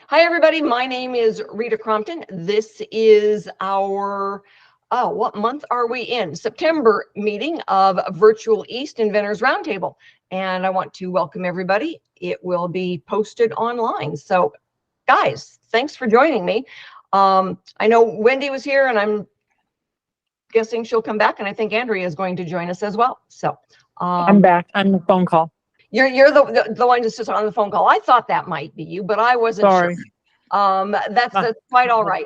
Hi, everybody. My name is Rita Crompton. This is our, what month are we in? September meeting of Virtual East Inventors Roundtable. And I want to welcome everybody. It will be posted online. So guys, thanks for joining me. I know Wendy was here and I'm guessing she'll come back. And I think Andrea is going to join us as well. So I'm back. I'm on the phone call. You're the one that's just on the phone call. I thought that might be you, but I wasn't Sorry. sure. That's quite all right.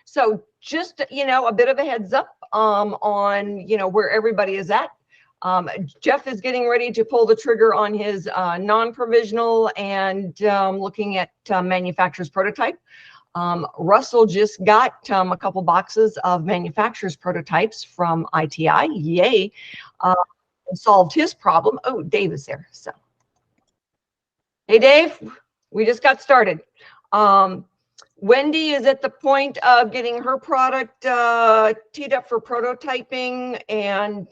So just, a bit of a heads up on, where everybody is at. Jeff is getting ready to pull the trigger on his non-provisional and looking at manufacturer's prototype. Russell just got a couple boxes of manufacturer's prototypes from ITI. Yay. Solved his problem. Oh, Dave is there. So, hey, Dave, we just got started. Wendy is at the point of getting her product teed up for prototyping, and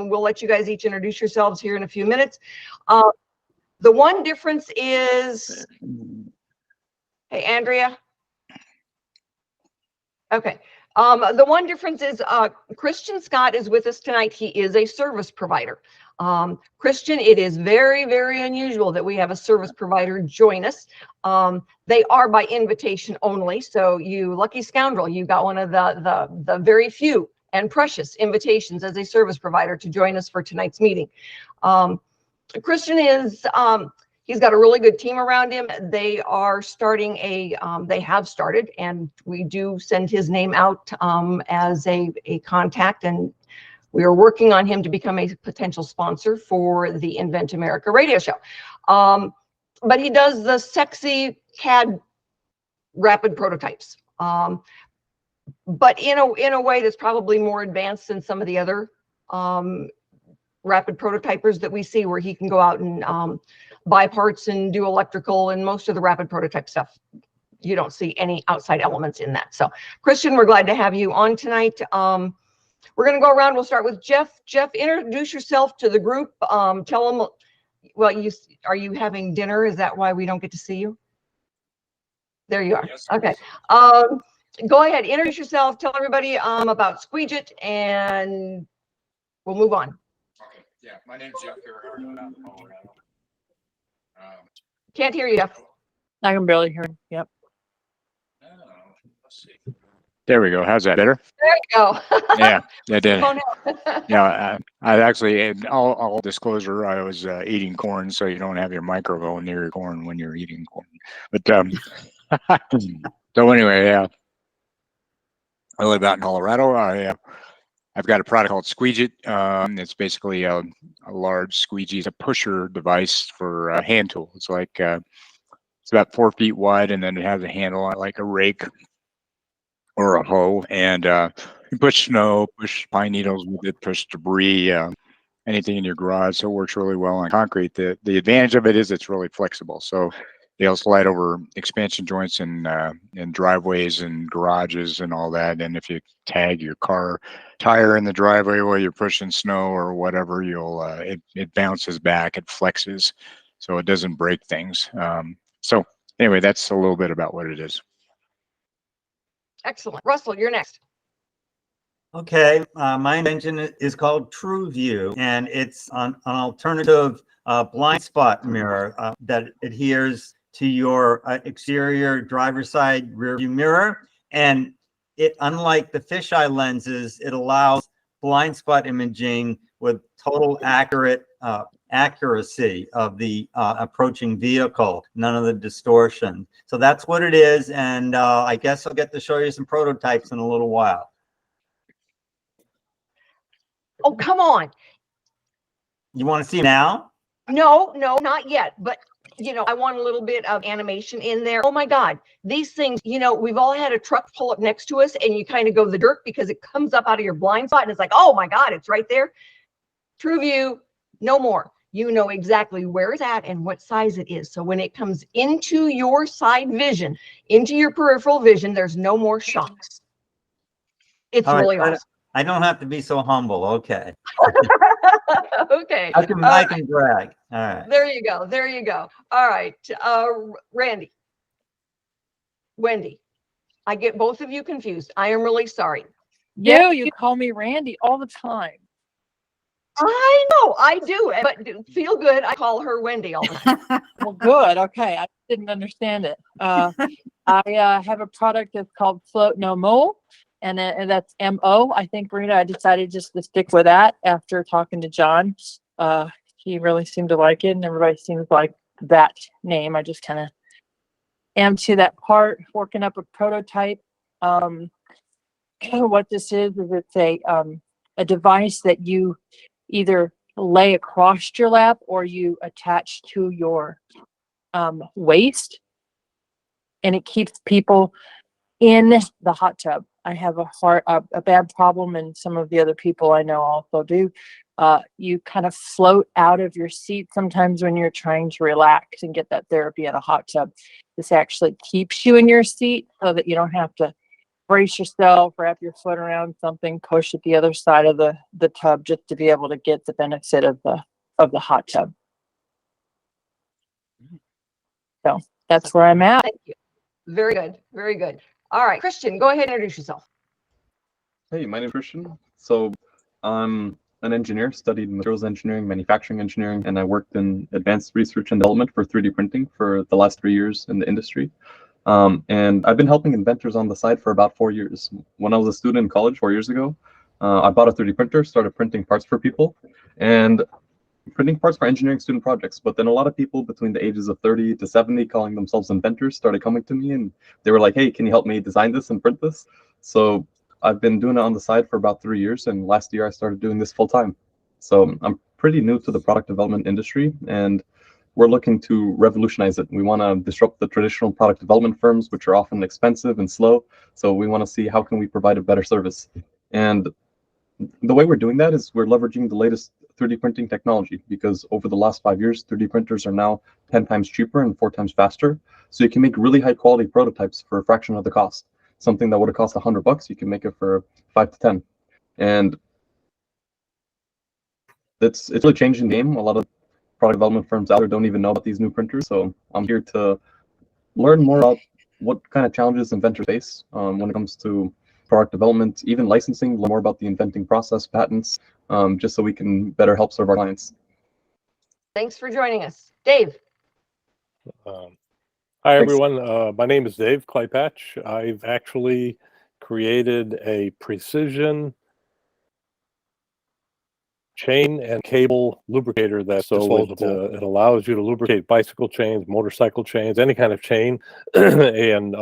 we'll let you guys each introduce yourselves here in a few minutes. The one difference is, hey, Andrea. Okay. The one difference is Christian Scott is with us tonight. He is a service provider. Christian, it is very, very unusual that we have a service provider join us. They are by invitation only. So you lucky scoundrel, you got one of the very few and precious invitations as a service provider to join us for tonight's meeting. Christian is he's got a really good team around him. They are starting they have started, and we do send his name out as a contact, and we are working on him to become a potential sponsor for the Invent America radio show. But he does the sexy CAD rapid prototypes, but in a way that's probably more advanced than some of the other rapid prototypers that we see, where he can go out and buy parts and do electrical, and most of the rapid prototype stuff, you don't see any outside elements in that. So Christian, we're glad to have you on tonight. We're going to go around. We'll start with Jeff. Jeff, introduce yourself to the group. Tell them, well, are you having dinner? Is that why we don't get to see you? There you are. Yes, okay. Go ahead, introduce yourself. Tell everybody about Squeegit, and we'll move on. Okay. Yeah, my name's Jeff Gerhardt. I'm out in Colorado. Can't hear you, Jeff. I can barely hear him. Yep. Let's see. There we go. How's that better? There you go. Yeah, it did. Oh, no. Yeah, I actually, in all disclosure, I was eating corn, so you don't have your microphone near your corn when you're eating corn. But so anyway, yeah, I live out in Colorado. I've got a product called Squeegit. It's basically a large squeegee. It's a pusher device for hand tool. It's like it's about 4 feet wide, and then it has a handle on it like a rake or a hoe, and you push snow, push pine needles with it, push debris, anything in your garage. So it works really well on concrete. The advantage of it is it's really flexible. So they'll slide over expansion joints in driveways and garages and all that. And if you tag your car tire in the driveway while you're pushing snow or whatever, it bounces back, it flexes, so it doesn't break things. So anyway, that's a little bit about what it is. Excellent. Russell, you're next. Okay, my invention is called TrueView, and it's an alternative blind spot mirror that adheres to your exterior driver's side rear view mirror. And it, unlike the fisheye lenses, it allows blind spot imaging with total accuracy of the approaching vehicle, none of the distortion. So that's what it is, and I guess I'll get to show you some prototypes in a little while. Oh, come on. You want to see now? No, not yet. But, I want a little bit of animation in there. Oh, my God. These things, we've all had a truck pull up next to us, and you kind of go the dirt because it comes up out of your blind spot, and it's like, oh, my God, it's right there. TrueView, no more. You know exactly where it's at and what size it is. So when it comes into your side vision, into your peripheral vision, there's no more shocks. It's really awesome. I don't have to be so humble. Okay. Okay. I can brag. All right. There you go. There you go. All right. Randy. Wendy. I get both of you confused. I am really sorry. You call me Randy all the time. I know, I do, but feel good. I call her Wendy all the time. Well, good. Okay. I didn't understand it. I have a product that's called Float No Mo, and that's MO. I think, Rita, I decided just to stick with that after talking to John. He really seemed to like it, and everybody seems like that name. I just kind of am to that part, working up a prototype. What this is it's a device that you either lay across your lap or you attach to your waist, and it keeps people in the hot tub. I have a bad problem, and some of the other people I know also do. You kind of float out of your seat sometimes when you're trying to relax and get that therapy in a hot tub. This actually keeps you in your seat so that you don't have to brace yourself, wrap your foot around something, push at the other side of the tub just to be able to get the benefit of the hot tub. So that's where I'm at. Thank you. Very good. Very good. All right, Christian, go ahead and introduce yourself. Hey, my name is Christian. So I'm an engineer, studied materials engineering, manufacturing engineering, and I worked in advanced research and development for 3D printing for the last 3 years in the industry. And I've been helping inventors on the side for about 4 years. When I was a student in college 4 years ago, I bought a 3D printer, started printing parts for people, and printing parts for engineering student projects. But then a lot of people between the ages of 30 to 70 calling themselves inventors started coming to me, and they were like, hey, can you help me design this and print this? So I've been doing it on the side for about 3 years, and last year I started doing this full time. So I'm pretty new to the product development industry, and we're looking to revolutionize it. We want to disrupt the traditional product development firms, which are often expensive and slow. So we want to see how can we provide a better service. And the way we're doing that is we're leveraging the latest 3D printing technology, because over the last 5 years, 3D printers are now 10 times cheaper and 4 times faster. So you can make really high quality prototypes for a fraction of the cost. Something that would have cost $100, you can make it for 5 to 10. And it's really changing the game. A lot of product development firms out there don't even know about these new printers. So I'm here to learn more about what kind of challenges inventors face when it comes to product development, even licensing, learn more about the inventing process, patents, just so we can better help serve our clients. Thanks for joining us. Dave. Hi, everyone. My name is Dave Klypatch. I've actually created a precision chain and cable lubricator that's disposable. It allows you to lubricate bicycle chains, motorcycle chains, any kind of chain, and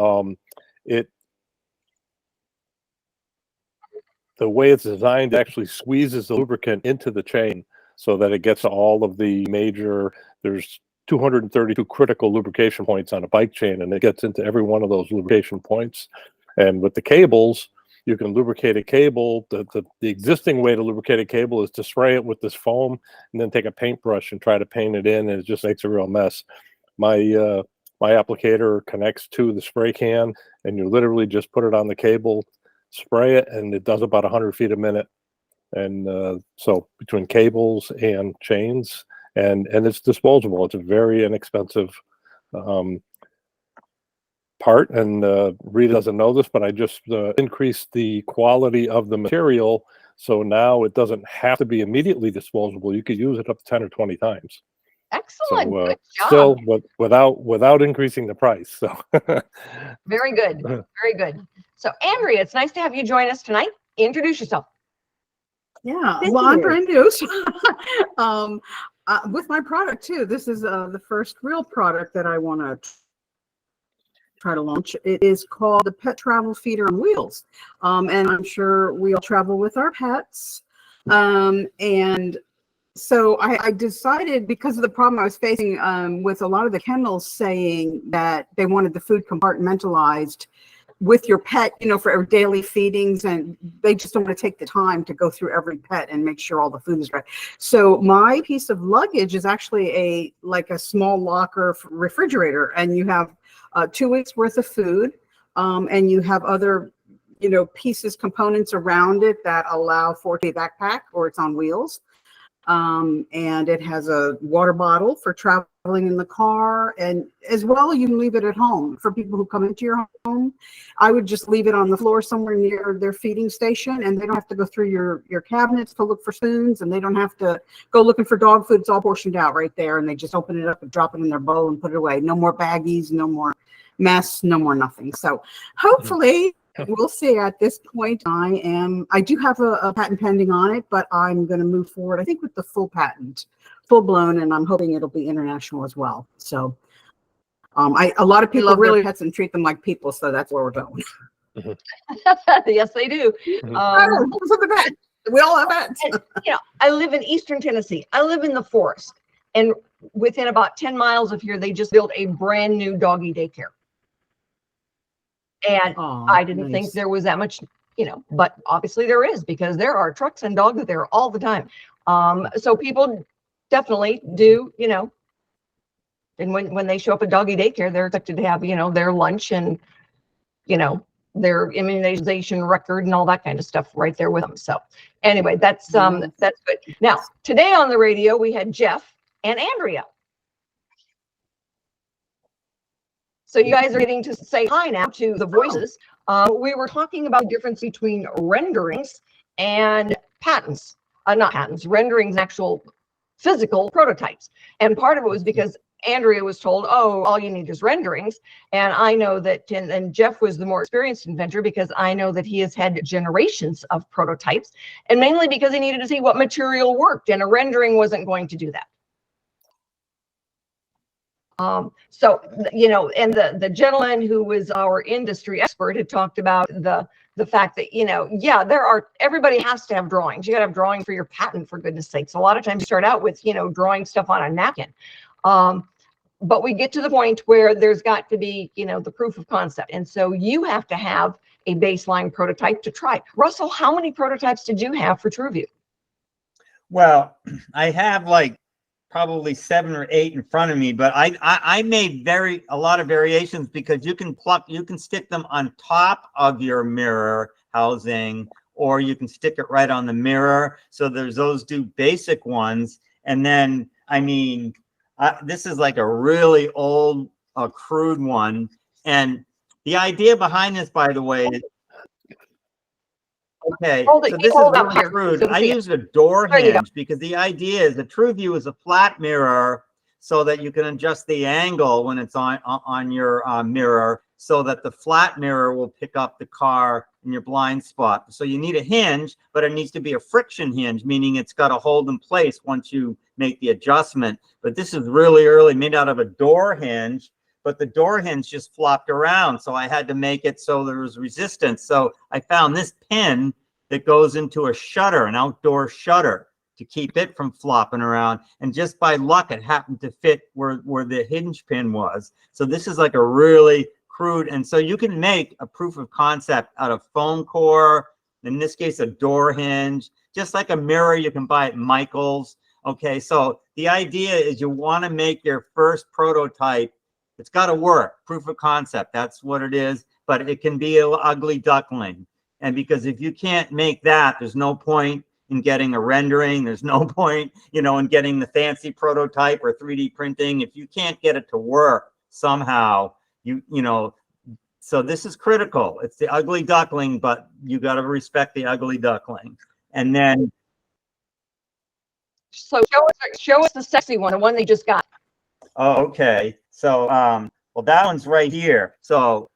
the way it's designed actually squeezes the lubricant into the chain so that it gets all of the major. There's 232 critical lubrication points on a bike chain, and it gets into every one of those lubrication points. And with the cables, you can lubricate a cable. The existing way to lubricate a cable is to spray it with this foam and then take a paintbrush and try to paint it in, and it just makes a real mess. My applicator connects to the spray can, and you literally just put it on the cable, spray it, and it does about 100 feet a minute. And so between cables and chains, and it's disposable. It's a very inexpensive part, and Rita doesn't know this, but I just increased the quality of the material, so now it doesn't have to be immediately disposable. You could use it up to 10 or 20 times. Excellent. So, good job. still without increasing the price. So Very good. Very good. So Andrea, it's nice to have you join us tonight. Introduce yourself. Yeah, well, I'm brand new. With my product too. This is the first real product that I want to try to launch. It is called the Pet Travel Feeder on Wheels. And I'm sure we all travel with our pets. And so I decided, because of the problem I was facing with a lot of the kennels saying that they wanted the food compartmentalized with your pet, you know, for daily feedings, and they just don't want to take the time to go through every pet and make sure all the food is right. So my piece of luggage is actually like a small locker refrigerator, and you have 2 weeks worth of food, and you have other pieces, components around it that allow for a backpack, or it's on wheels. And it has a water bottle for traveling in the car, and as well, you can leave it at home for people who come into your home. I would just leave it on the floor somewhere near their feeding station, and they don't have to go through your cabinets to look for spoons, and they don't have to go looking for dog food. It's all portioned out right there, and they just open it up and drop it in their bowl and put it away. No more baggies, no more mess, no more nothing. So hopefully we'll see. At this point, I do have a patent pending on it, but I'm going to move forward, I think, with the full patent, full blown, and I'm hoping it'll be international as well. So a lot of people really pets and treat them like people, so that's where we're going. Yes, they do. We all have pets. And, I live in Eastern Tennessee. I live in the forest, and within about 10 miles of here, they just built a brand new doggy daycare. And I didn't think there was that much, but obviously there is, because there are trucks and dogs there all the time. So people definitely do, and when they show up at doggy daycare, they're expected to have, their lunch and, their immunization record and all that kind of stuff right there with them. So anyway, that's good. Now, today on the radio, we had Jeff and Andrea. So you guys are getting to say hi now to the voices. We were talking about the difference between renderings and patents. Not patents, renderings, actual physical prototypes. And part of it was because Andrea was told, oh, all you need is renderings. And I know that, and Jeff was the more experienced inventor, because I know that he has had generations of prototypes, and mainly because he needed to see what material worked, and a rendering wasn't going to do that. So, and the gentleman who was our industry expert had talked about the fact that, everybody has to have drawings. You got to have drawing for your patent, for goodness sakes. A lot of times you start out with, drawing stuff on a napkin. But we get to the point where there's got to be, the proof of concept. And so you have to have a baseline prototype to try. Russell, how many prototypes did you have for TrueView? Well, I have probably 7 or 8 in front of me, but I made a lot of variations, because you can stick them on top of your mirror housing, or you can stick it right on the mirror. So there's those two basic ones. And then, this is like a really old, crude one. And the idea behind this, by the way, is, okay, so this is really crude. I used a door hinge, because the idea is the TrueView is a flat mirror, so that you can adjust the angle when it's on your mirror, so that the flat mirror will pick up the car in your blind spot. So you need a hinge, but it needs to be a friction hinge, meaning it's got to hold in place once you make the adjustment. But this is really early, made out of a door hinge, but the door hinge just flopped around. So I had to make it so there was resistance. So I found this pin that goes into a shutter, an outdoor shutter, to keep it from flopping around. And just by luck, it happened to fit where the hinge pin was. So this is like a really crude. And so you can make a proof of concept out of foam core, in this case, a door hinge, just like a mirror you can buy at Michael's. Okay, so the idea is you want to make your first prototype. It's got to work. Proof of concept, that's what it is. But it can be an ugly duckling. And because if you can't make that, there's no point in getting a rendering. There's no point, in getting the fancy prototype or 3D printing. If you can't get it to work somehow, so this is critical. It's the ugly duckling, but you got to respect the ugly duckling. And then, so show us the sexy one, the one they just got. Oh, okay. So, well, that one's right here. So,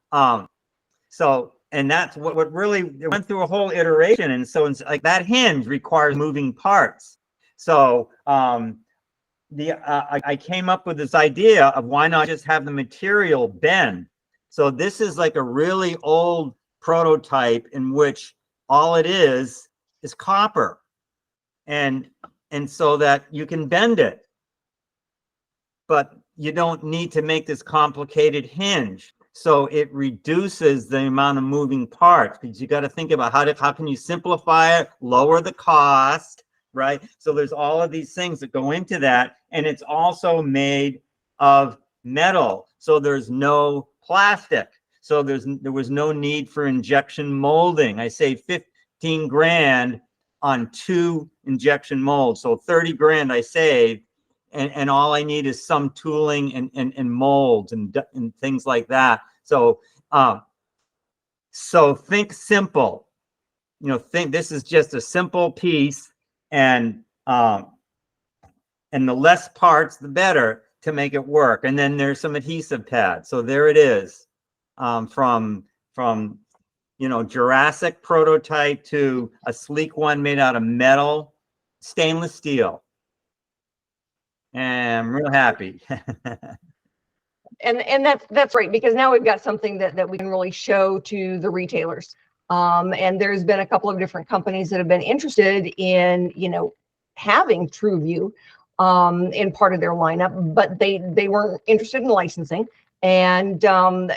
and that's what really went through a whole iteration. And so it's like that hinge requires moving parts. So, I came up with this idea of why not just have the material bend. So this is like a really old prototype in which all it is copper, and so that you can bend it, but you don't need to make this complicated hinge. So it reduces the amount of moving parts, because you got to think about how can you simplify it, lower the cost, right? So there's all of these things that go into that. And it's also made of metal, so there's no plastic. So there was no need for injection molding. I saved 15 grand on 2 injection molds. So 30 grand I saved, and all I need is some tooling and molds and things like that. So so think simple. You know, think this is just a simple piece, and the less parts, the better to make it work. And then there's some adhesive pads. So there it is, from you know, Jurassic prototype to a sleek one made out of metal, stainless steel. And I'm real happy. And that's right, because now we've got something that we can really show to the retailers. And there's been a couple of different companies that have been interested in, you know, having TrueView in part of their lineup, but they weren't interested in licensing, and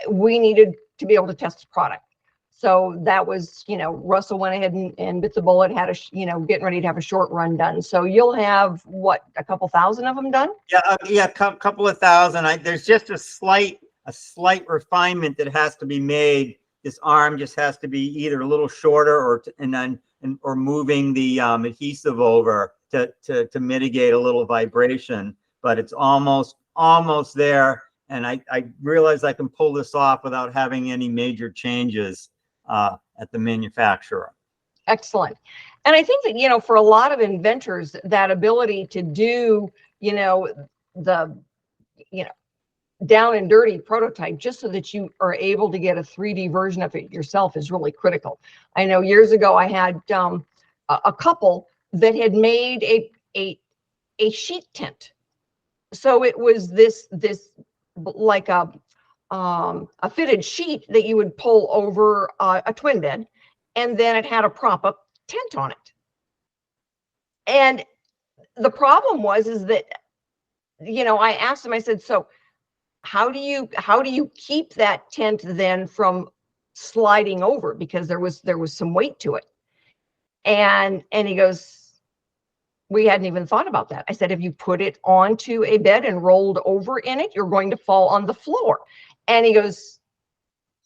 we needed to be able to test the product. So that was, you know, Russell went ahead and bit the bullet, had a, you know, getting ready to have a short run done. So you'll have what, a couple thousand of them done? Yeah, couple of thousand. There's just a slight refinement that has to be made. This arm just has to be either a little shorter or moving the adhesive over to mitigate a little vibration. But it's almost there, and I realize I can pull this off without having any major changes at the manufacturer. Excellent. And I think that, you know, for a lot of inventors, that ability to do, you know, the, you know, down and dirty prototype just so that you are able to get a 3D version of it yourself is really critical. I know years ago I had a couple that had made a sheet tent. So it was this like a fitted sheet that you would pull over a twin bed, and then it had a prop up tent on it. And the problem is that, you know, I asked them, I said, so how do you keep that tent then from sliding over, because there was some weight to it? And he goes, we hadn't even thought about that. I said, if you put it onto a bed and rolled over in it, you're going to fall on the floor. And he goes,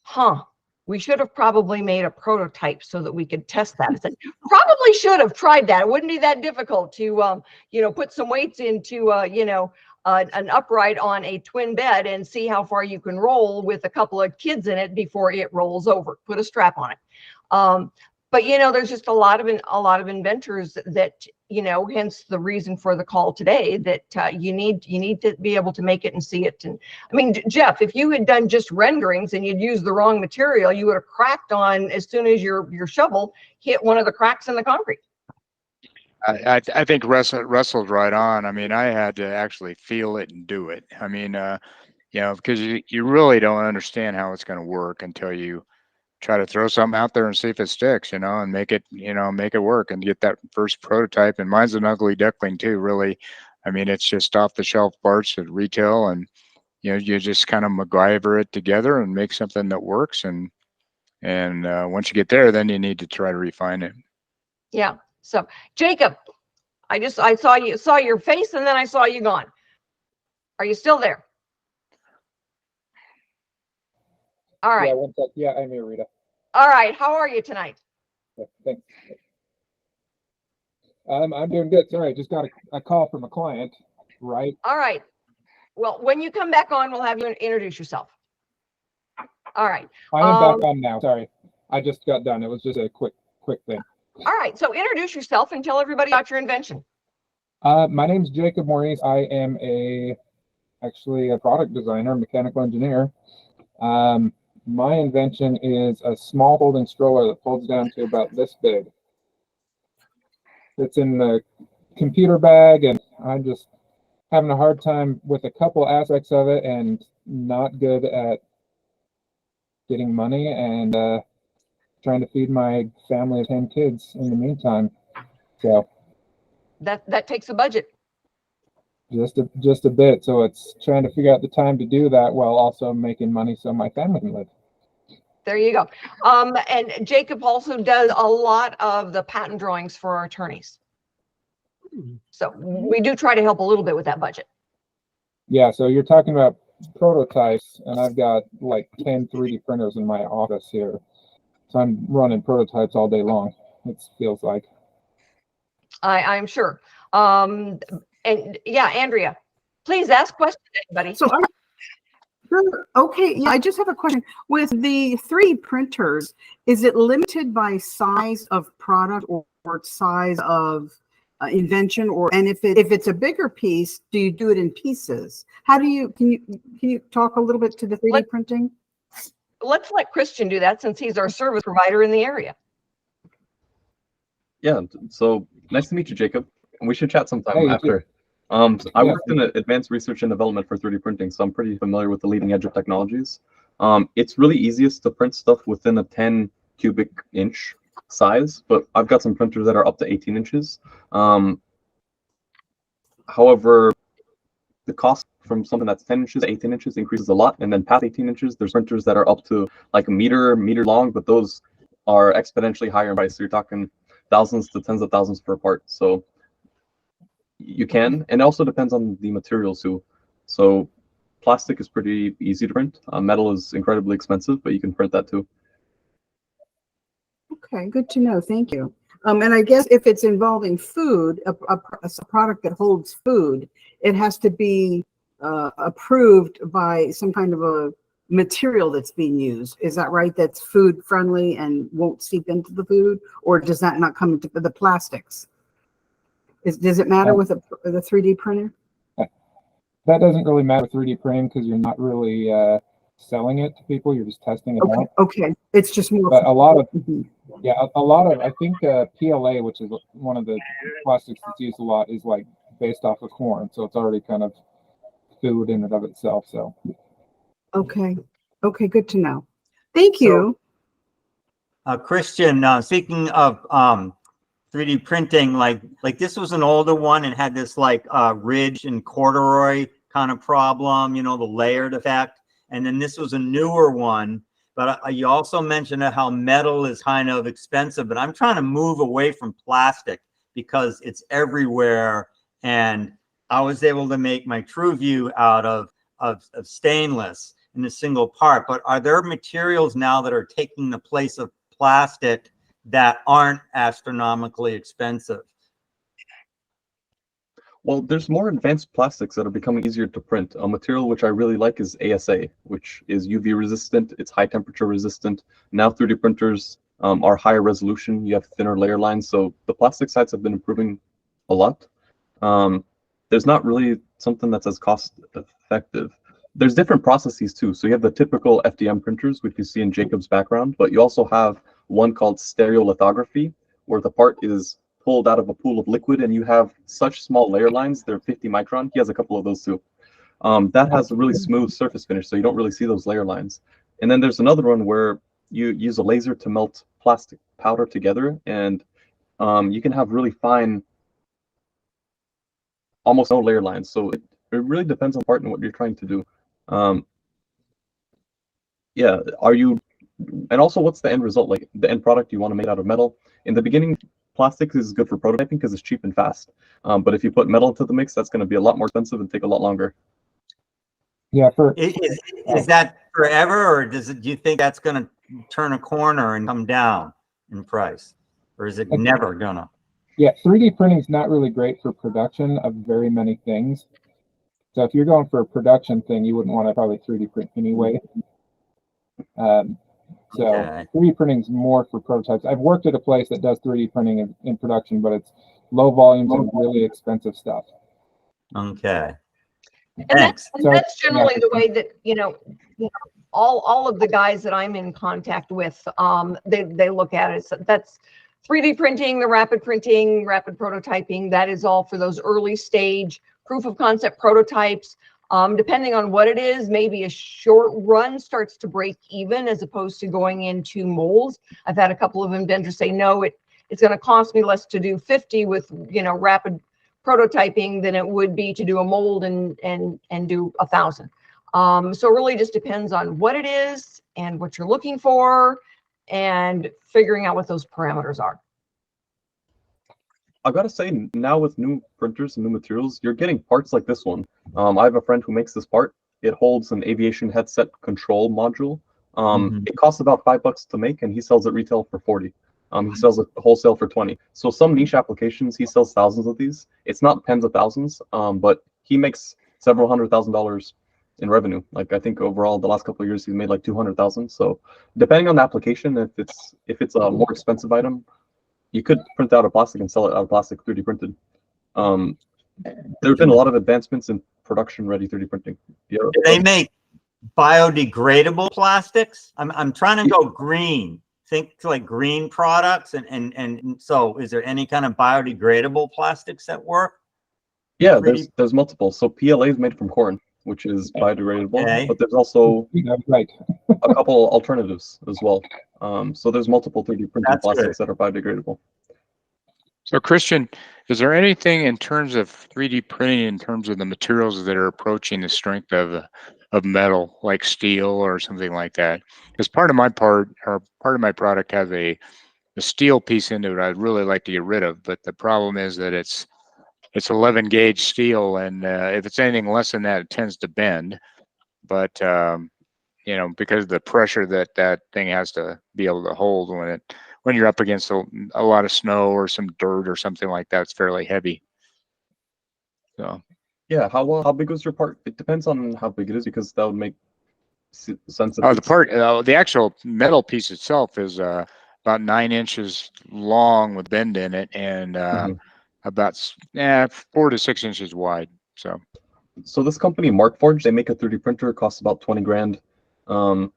huh, we should have probably made a prototype so that we could test that. I said, probably should have tried that. It wouldn't be that difficult to, you know, put some weights into, you know, an upright on a twin bed and see how far you can roll with a couple of kids in it before it rolls over. Put a strap on it. But, you know, there's just a lot of inventors that, you know, hence the reason for the call today, that you need to be able to make it and see it. And I mean, Jeff, if you had done just renderings and you'd used the wrong material, you would have cracked on as soon as your shovel hit one of the cracks in the concrete. I think Russell's right on. I mean, I had to actually feel it and do it. I mean, you know, because you really don't understand how it's going to work until you try to throw something out there and see if it sticks, you know, and make it work and get that first prototype. And mine's an ugly duckling too, really. I mean, it's just off the shelf parts at retail, and you know, you just kind of MacGyver it together and make something that works. And once you get there, then you need to try to refine it. Yeah. So Jacob, I saw your face, and then I saw you gone. Are you still there? All right. Yeah, one sec. Yeah, I'm here, Rita. All right. How are you tonight? Yeah, thanks. I'm doing good. Sorry, I just got a call from a client, right? All right. Well, when you come back on, we'll have you introduce yourself. All right. I am back on now. Sorry, I just got done. It was just a quick thing. All right. So introduce yourself and tell everybody about your invention. My name's Jacob Maurice. I am actually a product designer, mechanical engineer. My invention is a small folding stroller that folds down to about this big. It's in the computer bag, and I'm just having a hard time with a couple aspects of it and not good at getting money, and trying to feed my family of 10 kids in the meantime. So that takes a budget. Just a bit. So it's trying to figure out the time to do that while also making money so my family can live. There you go. And Jacob also does a lot of the patent drawings for our attorneys. So we do try to help a little bit with that budget. Yeah. So you're talking about prototypes, and I've got like 10 3D printers in my office here. So I'm running prototypes all day long, it feels like. I'm sure. And yeah, Andrea, please ask questions, anybody. So sure. Okay, yeah, I just have a question. With the 3D printers, is it limited by size of product or size of invention, and if it's a bigger piece, do you do it in pieces? How do you can you talk a little bit to the 3D printing? Let's let Christian do that since he's our service provider in the area. Yeah, so nice to meet you, Jacob. And we should chat sometime Hey, after. So I worked in advanced research and development for 3D printing, so I'm pretty familiar with the leading edge of technologies. It's really easiest to print stuff within a 10 cubic inch size, but I've got some printers that are up to 18 inches. However, the cost from something that's 10 inches to 18 inches increases a lot, and then past 18 inches, there's printers that are up to like a meter long, but those are exponentially higher in price. So you're talking thousands to tens of thousands per part. So you can, and it also depends on the materials too. So plastic is pretty easy to print. Metal is incredibly expensive, but you can print that too. Okay, good to know. Thank you. And I guess if it's involving food, a product that holds food, it has to be approved by some kind of a material that's being used. Is that right? That's food friendly and won't seep into the food, or does that not come into the plastics? Does it matter with the 3D printer? That doesn't really matter with 3D printing because you're not really selling it to people. You're just testing it out. Okay. It's just more. But a lot of, I think PLA, which is one of the plastics that's used a lot, is like based off of corn. So it's already kind of food in and of itself. So. Okay. Okay. Good to know. Thank you. Christian, speaking of 3D printing, like this was an older one and had this like ridge and corduroy kind of problem, you know, the layered effect. And then this was a newer one, but you also mentioned how metal is kind of expensive, but I'm trying to move away from plastic because it's everywhere. And I was able to make my TrueView out of stainless in a single part. But are there materials now that are taking the place of plastic that aren't astronomically expensive? Well, there's more advanced plastics that are becoming easier to print. A material which I really like is ASA, which is UV resistant, it's high temperature resistant. Now 3D printers are higher resolution, you have thinner layer lines, so the plastic sides have been improving a lot. There's not really something that's as cost effective. There's different processes too. So you have the typical FDM printers, which you see in Jacob's background, but you also have one called stereolithography, where the part is pulled out of a pool of liquid and you have such small layer lines, they're 50 micron. He has a couple of those too. That has a really smooth surface finish, so you don't really see those layer lines. And then there's another one where you use a laser to melt plastic powder together, and you can have really fine, almost no layer lines. So it really depends on the part and what you're trying to do. Yeah, and also what's the end result, like the end product you want to make out of metal? In the beginning, plastic is good for prototyping because it's cheap and fast. But if you put metal into the mix, that's going to be a lot more expensive and take a lot longer. Yeah, is that forever, or do you think that's going to turn a corner and come down in price, or is it never gonna? Yeah, 3D printing is not really great for production of very many things. So if you're going for a production thing, you wouldn't want to probably 3D print anyway. So Okay. 3D printing is more for prototypes. I've worked at a place that does 3D printing in production, but it's low volumes and really expensive stuff. Okay. And Thanks. that's generally the way that, all of the guys that I'm in contact with, they look at it. So that's 3D printing, the rapid printing, rapid prototyping. That is all for those early stage proof of concept prototypes. Depending on what it is, maybe a short run starts to break even as opposed to going into molds. I've had a couple of inventors say, no, it's going to cost me less to do 50 with, rapid prototyping than it would be to do a mold and do 1,000. So it really just depends on what it is and what you're looking for and figuring out what those parameters are. I've got to say, now with new printers and new materials, you're getting parts like this one. I have a friend who makes this part. it holds an aviation headset control module. Mhm. It costs about $5 to make, and he sells it retail for 40. He sells it wholesale for 20. So some niche applications, he sells thousands of these. It's not tens of thousands, but he makes several $100,000 in revenue. Like I think overall the last couple of years he's made like 200,000. So depending on the application, if it's a more expensive item, you could print out a plastic and sell it out of plastic 3D printed. There have been a lot of advancements in production ready 3D printing. Yeah. Do they make biodegradable plastics? I'm trying to go green. Think like green products, and so is there any kind of biodegradable plastics that work? Yeah, 3D there's multiple. So PLA is made from corn, which is biodegradable, Okay. but there's also Right. a couple alternatives as well. So there's multiple 3D printed That's good. plastics that are biodegradable. So Christian, is there anything in terms of 3D printing, in terms of the materials that are approaching the strength of metal, like steel or something like that? Because part of my product has a steel piece into it I'd really like to get rid of, but the problem is that it's 11 gauge steel, and if it's anything less than that, it tends to bend. But you know, because of the pressure that thing has to be able to hold when you're up against a lot of snow or some dirt or something like that, it's fairly heavy. So Yeah, how big was your part? It depends on how big it is, because that would make sense. If the actual metal piece itself is about 9 inches long with bend in it, and about 4 to 6 inches wide. So this company Markforged, they make a 3D printer. It costs about 20 grand, and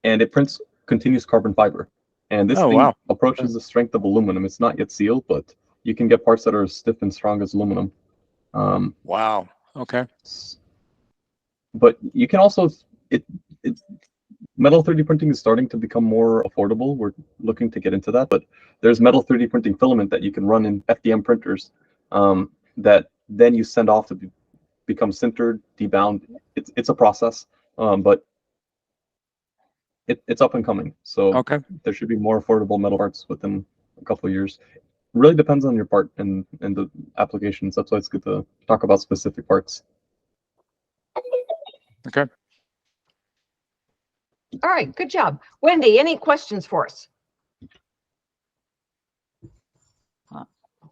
it prints continuous carbon fiber. And this thing approaches the strength of aluminum. It's not yet sealed, but you can get parts that are as stiff and strong as aluminum. Wow. Okay. But you can also metal 3D printing is starting to become more affordable. We're looking to get into that, but there's metal 3D printing filament that you can run in FDM printers, that then you send off to become sintered, debound. It's a process, but it's up and coming. So there should be more affordable metal parts within a couple of years. Really depends on your part and the applications. That's why it's good to talk about specific parts. Okay. All right, good job. Wendy, any questions for us?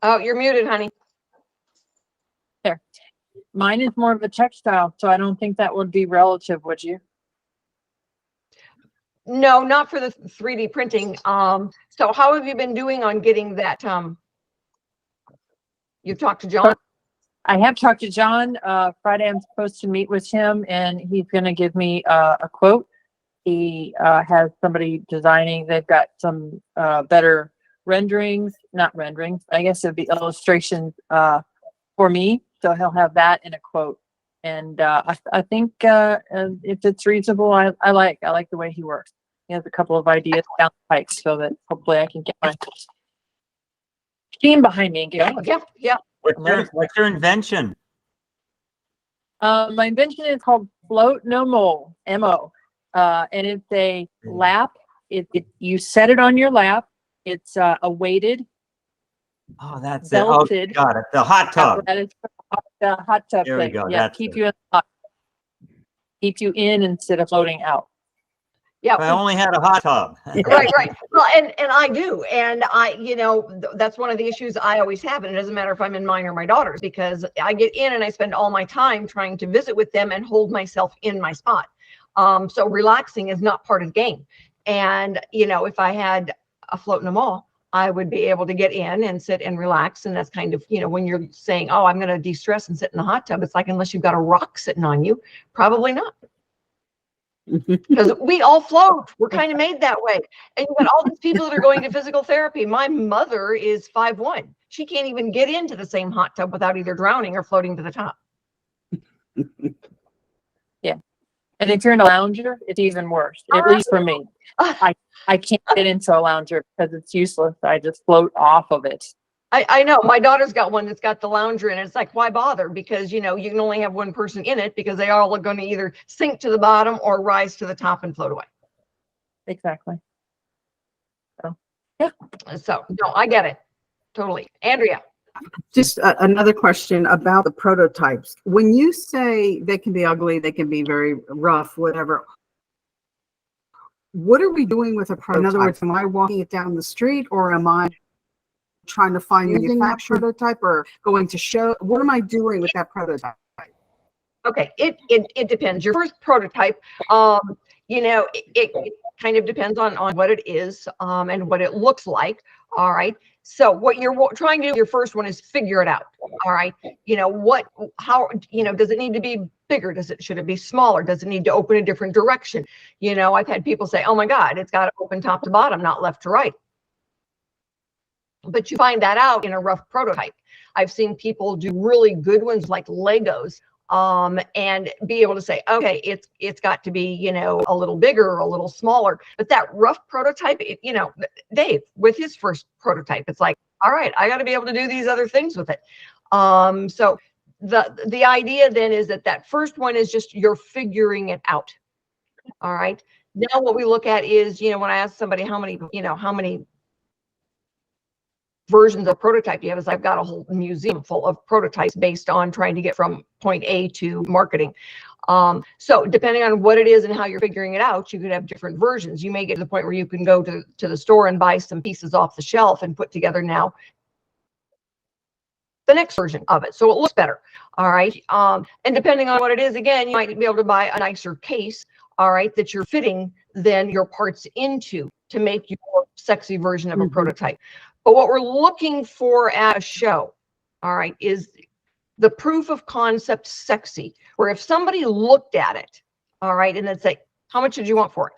Oh, you're muted, honey. There. Mine is more of a textile, so I don't think that would be relative, would you? No, not for the 3D printing. So how have you been doing on getting that? You've talked to John? I have talked to John. Friday I'm supposed to meet with him, and he's going to give me a quote. He has somebody designing. They've got some better renderings, not renderings. I guess it'd be illustrations for me. So he'll have that in a quote. And I think if it's reasonable, I like the way he works. He has a couple of ideas down the pike, so that hopefully I can get my team behind me and get going. Yeah. What's your invention? My invention is called Float No Mole, MO. And it's a lap. You set it on your lap. It's a weighted. Oh, that's belted, it. Oh, got it. The hot tub. The hot tub There thing. we go. Yeah, keep you in instead of floating out. Yeah, I only had a hot tub. right. Well, and I do, and that's one of the issues I always have, and it doesn't matter if I'm in mine or my daughter's, because I get in and I spend all my time trying to visit with them and hold myself in my spot. So relaxing is not part of the game. And if I had a float in the mall, I would be able to get in and sit and relax. And that's kind of, when you're saying, oh, I'm going to de-stress and sit in the hot tub, it's like, unless you've got a rock sitting on you, probably not. Because we all float. We're kind of made that way. And you've got all these people that are going to physical therapy. My mother is 5'1". She can't even get into the same hot tub without either drowning or floating to the top. Yeah. And if you're in a lounger, it's even worse, at least for me. I can't get into a lounger because it's useless. I just float off of it. I know. My daughter's got one that's got the lounger in it. It's like, why bother? Because, you can only have one person in it, because they all are going to either sink to the bottom or rise to the top and float away. Exactly. So, yeah. So, no, I get it. Totally. Andrea. Just another question about the prototypes. When you say they can be ugly, they can be very rough, whatever, what are we doing with a prototype? In other words, am I walking it down the street, or am I trying to find using that prototype, or going to show? What am I doing with that prototype? Okay, it depends. Your first prototype, you know, it kind of depends on what it is and what it looks like. All right. So what you're trying to do, your first one, is figure it out. All right. You know, how, you know, does it need to be bigger? Should it be smaller? Does it need to open a different direction? You know, I've had people say, oh my God, it's got to open top to bottom, not left to right. But you find that out in a rough prototype. I've seen people do really good ones like Legos, and be able to say, okay, it's got to be, you know, a little bigger or a little smaller. But that rough prototype, you know, Dave, with his first prototype, it's like, all right, I got to be able to do these other things with it. So the idea then is that first one is just you're figuring it out. All right. Now what we look at is, you know, when I ask somebody how many versions of prototype you have, is I've got a whole museum full of prototypes based on trying to get from point A to marketing. So depending on what it is and how you're figuring it out, you could have different versions. You may get to the point where you can go to the store and buy some pieces off the shelf and put together now the next version of it, so it looks better. All right. And depending on what it is, again, you might be able to buy a nicer case, all right, that you're fitting then your parts into to make your sexy version of a prototype. But what we're looking for at a show, all right, is the proof of concept sexy, where if somebody looked at it, all right, and then say, how much did you want for it?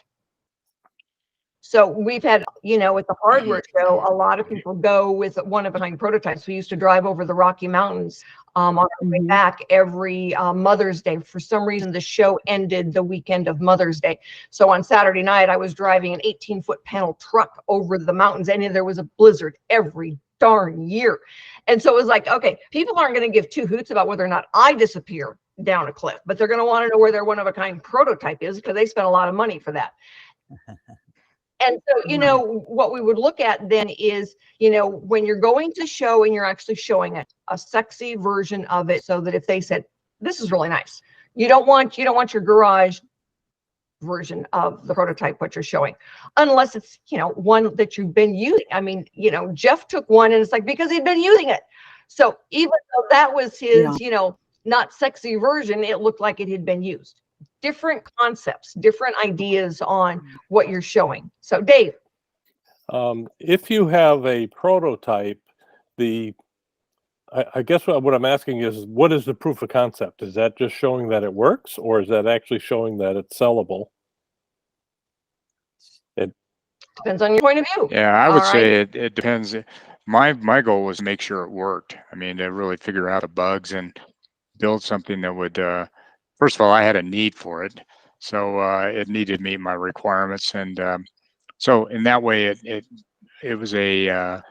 So we've had, you know, at the hardware show, a lot of people go with one-of-a-kind prototypes. We used to drive over the Rocky Mountains on our way back every Mother's Day. For some reason, the show ended the weekend of Mother's Day. So on Saturday night, I was driving an 18-foot panel truck over the mountains, and there was a blizzard every darn year. And so it was like, okay, people aren't going to give two hoots about whether or not I disappear down a cliff, but they're going to want to know where their one-of-a-kind prototype is, because they spent a lot of money for that. And so, you know, what we would look at then is, you know, when you're going to show and you're actually showing it, a sexy version of it, so that if they said, this is really nice, you don't want your garage version of the prototype, what you're showing, unless it's, you know, one that you've been using. I mean, you know, Jeff took one and it's like, because he'd been using it. So even though that was his, you know, not sexy version, it looked like it had been used. Different concepts, different ideas on what you're showing. So Dave. If you have a prototype, I guess what I'm asking is, what is the proof of concept? Is that just showing that it works, or is that actually showing that it's sellable? It depends on your point of view. Yeah, I would say it depends. My goal was to make sure it worked. I mean, to really figure out the bugs and build something that would, first of all, I had a need for it. So it needed to meet my requirements. And so in that way, it was a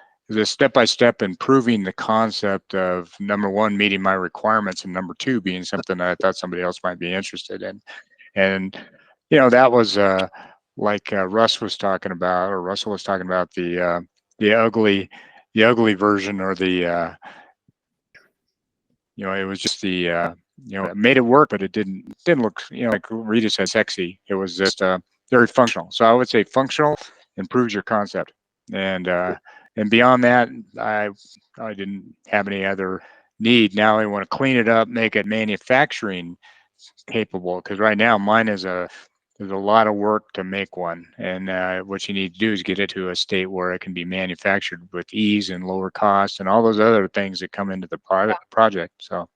step-by-step improving the concept of, number one, meeting my requirements, and number two, being something that I thought somebody else might be interested in. And, you know, that was like Russ was talking about, or Russell was talking about, the ugly version, or the, you know, it was just the, you know, it made it work, but it didn't look, you know, like Rita said, sexy. It was just very functional. So I would say functional improves your concept. And beyond that, I didn't have any other need. Now I want to clean it up, make it manufacturing capable, because right now mine is there's a lot of work to make one. And what you need to do is get it to a state where it can be manufactured with ease and lower cost and all those other things that come into the project. So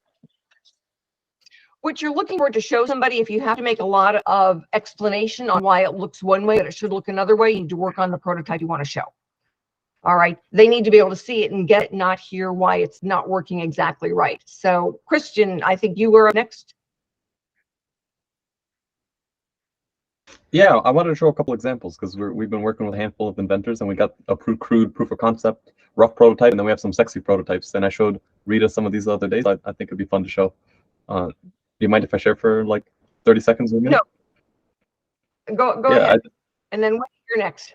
what you're looking for to show somebody, if you have to make a lot of explanation on why it looks one way, but it should look another way, you need to work on the prototype you want to show. All right. They need to be able to see it and get it, not hear why it's not working exactly right. So Christian, I think you were up next. Yeah, I wanted to show a couple examples, because we've been working with a handful of inventors, and we got a crude proof of concept, rough prototype, and then we have some sexy prototypes. And I showed Rita some of these the other days. I think it'd be fun to show. Do you mind if I share for like 30 seconds with you? No. Go ahead. And then you're next.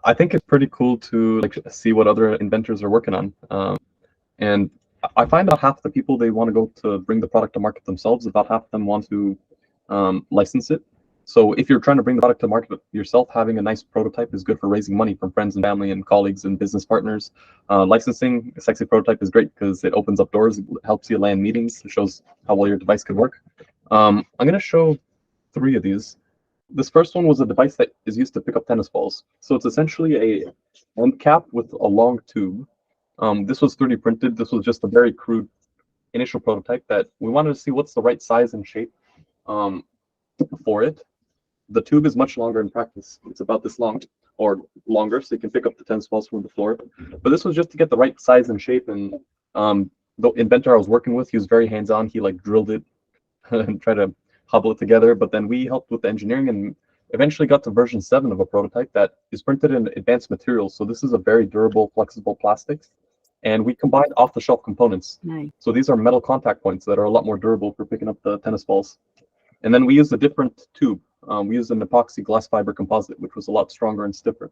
I think it's pretty cool to like see what other inventors are working on. And I find about half the people, they want to go to bring the product to market themselves. About half of them want to license it. So if you're trying to bring the product to market yourself, having a nice prototype is good for raising money from friends and family and colleagues and business partners. Licensing a sexy prototype is great because it opens up doors, it helps you land meetings, it shows how well your device could work. I'm going to show 3 of these. This first one was a device that is used to pick up tennis balls. So it's essentially a end cap with a long tube. This was 3D printed. This was just a very crude initial prototype that we wanted to see what's the right size and shape for it. The tube is much longer in practice. It's about this long or longer, so you can pick up the tennis balls from the floor. But this was just to get the right size and shape. And the inventor I was working with, he was very hands-on. He like drilled it and tried to hobble it together. But then we helped with the engineering and eventually got to version 7 of a prototype that is printed in advanced materials. So this is a very durable, flexible plastics. And we combined off-the-shelf components. Nice. So these are metal contact points that are a lot more durable for picking up the tennis balls. And then we used a different tube. We used an epoxy glass fiber composite, which was a lot stronger and stiffer.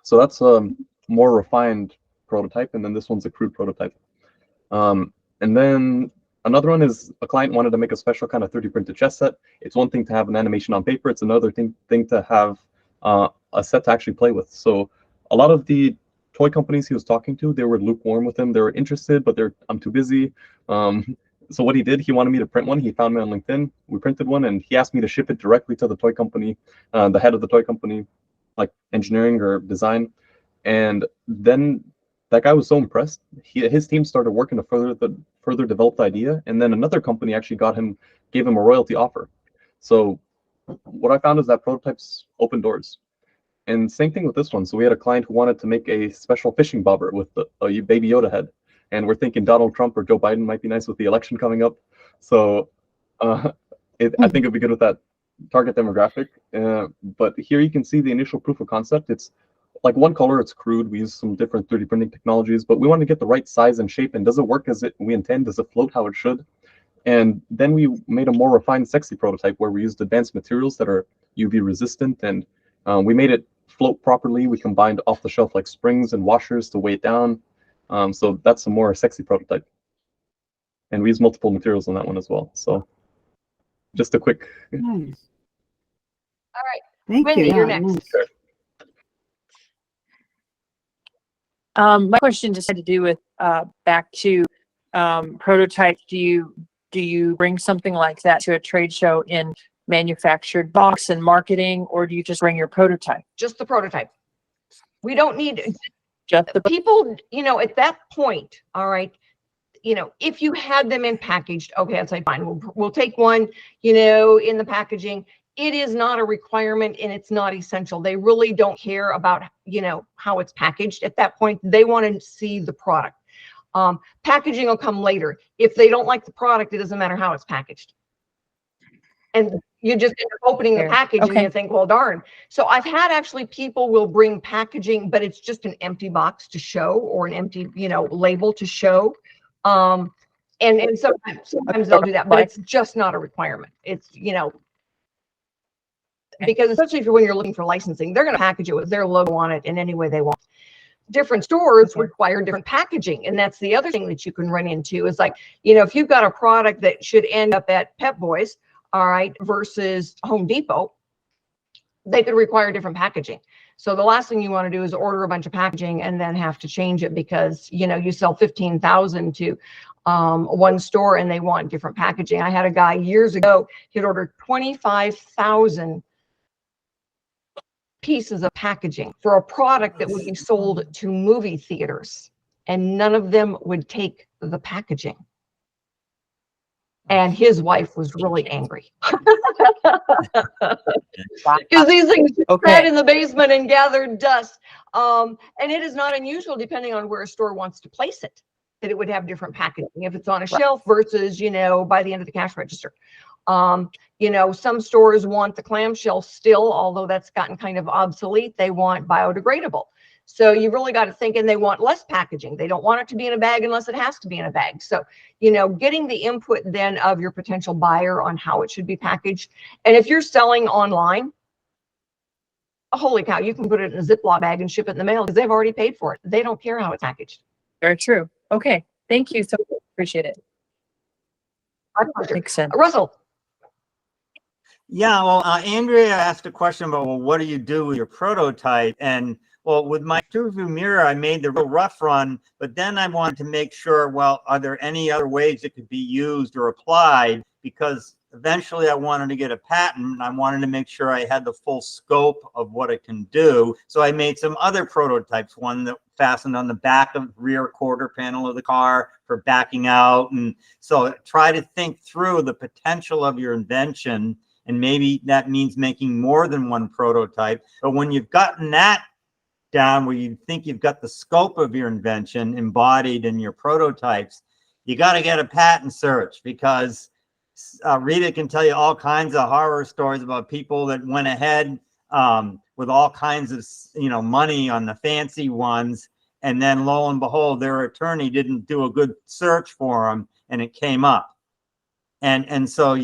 So that's a more refined prototype, and then this one's a crude prototype. And then another one is a client wanted to make a special kind of 3D printed chess set. It's one thing to have an animation on paper. It's another thing to have a set to actually play with. So a lot of the toy companies he was talking to, they were lukewarm with him. They were interested, but I'm too busy. So what he did, he wanted me to print one. He found me on LinkedIn. We printed one, and he asked me to ship it directly to the toy company, the head of the toy company, like engineering or design. And then that guy was so impressed. His team started working to further develop the idea, and then another company actually gave him a royalty offer. So what I found is that prototypes open doors. And same thing with this one. So we had a client who wanted to make a special fishing bobber with a Baby Yoda head. And we're thinking Donald Trump or Joe Biden might be nice with the election coming up. So I think it'd be good with that target demographic. But here you can see the initial proof of concept. It's like one color, it's crude. We use some different 3D printing technologies, but we want to get the right size and shape. And does it work as we intend? Does it float how it should? And then we made a more refined, sexy prototype where we used advanced materials that are UV resistant, and we made it float properly. We combined off-the-shelf like springs and washers to weigh it down. So that's a more sexy prototype. And we use multiple materials on that one as well. So just a quick. Nice. All right. Thank Wendy, you. you're Yeah, next. nice. My question just had to do with back to prototypes. Do you bring something like that to a trade show in manufactured box and marketing, or do you just bring your prototype? Just the prototype. We don't need Just the people, at that point, all right, if you had them in packaged, okay, I'd say fine, we'll take one, in the packaging. It is not a requirement and it's not essential. They really don't care about, how it's packaged at that point. They want to see the product. Packaging will come later. If they don't like the product, it doesn't matter how it's packaged. And you just end up opening the package and you think, well, darn. So I've had actually people will bring packaging, but it's just an empty box to show or an empty, label to show. And sometimes they'll do that, but it's just not a requirement. It's, because especially when you're looking for licensing, they're going to package it with their logo on it in any way they want. Different stores require different packaging. And that's the other thing that you can run into is like, if you've got a product that should end up at Pep Boys, all right, versus Home Depot, they could require different packaging. So the last thing you want to do is order a bunch of packaging and then have to change it because, you sell 15,000 to one store and they want different packaging. I had a guy years ago, he'd ordered 25,000 pieces of packaging for a product that would be sold to movie theaters, and none of them would take the packaging. And his wife was really angry because these things sat in the basement and gathered dust. And it is not unusual, depending on where a store wants to place it, that it would have different packaging if it's on a shelf versus, by the end of the cash register. Some stores want the clamshell still, although that's gotten kind of obsolete. They want biodegradable. So you really got to think, and they want less packaging. They don't want it to be in a bag unless it has to be in a bag. So, getting the input then of your potential buyer on how it should be packaged. And if you're selling online, holy cow, you can put it in a Ziploc bag and ship it in the mail because they've already paid for it. They don't care how it's packaged. Very true. Okay. Thank you so much. Appreciate it. My pleasure. Makes sense. Russell. Yeah, well, Andrea asked a question about, well, what do you do with your prototype? And well, with my TrueView mirror, I made the real rough run, but then I wanted to make sure, well, are there any other ways it could be used or applied? Because eventually I wanted to get a patent, and I wanted to make sure I had the full scope of what it can do. So I made some other prototypes, one that fastened on the back of the rear quarter panel of the car for backing out. And so try to think through the potential of your invention. And maybe that means making more than one prototype. But when you've gotten that down, where you think you've got the scope of your invention embodied in your prototypes, you got to get a patent search, because Rita can tell you all kinds of horror stories about people that went ahead with all kinds of, money on the fancy ones. And then lo and behold, their attorney didn't do a good search for them and it came up. And so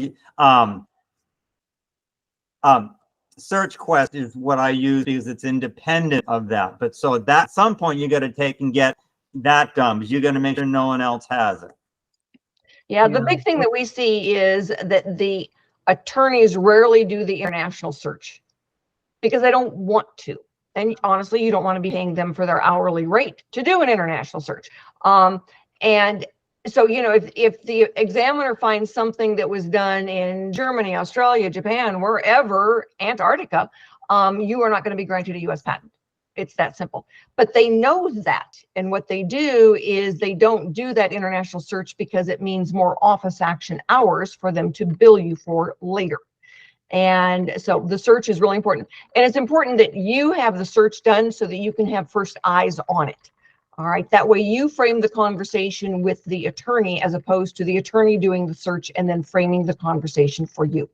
Search Quest is what I use because it's independent of that. But so at some point you got to take and get that done, because you're going to make sure no one else has it. Yeah, the big thing that we see is that the attorneys rarely do the international search because they don't want to. And honestly, you don't want to be paying them for their hourly rate to do an international search. And so, if the examiner finds something that was done in Germany, Australia, Japan, wherever, Antarctica, you are not going to be granted a U.S. patent. It's that simple. But they know that. And what they do is they don't do that international search because it means more office action hours for them to bill you for later. And so the search is really important. And it's important that you have the search done so that you can have first eyes on it. All right. That way you frame the conversation with the attorney as opposed to the attorney doing the search and then framing the conversation for you.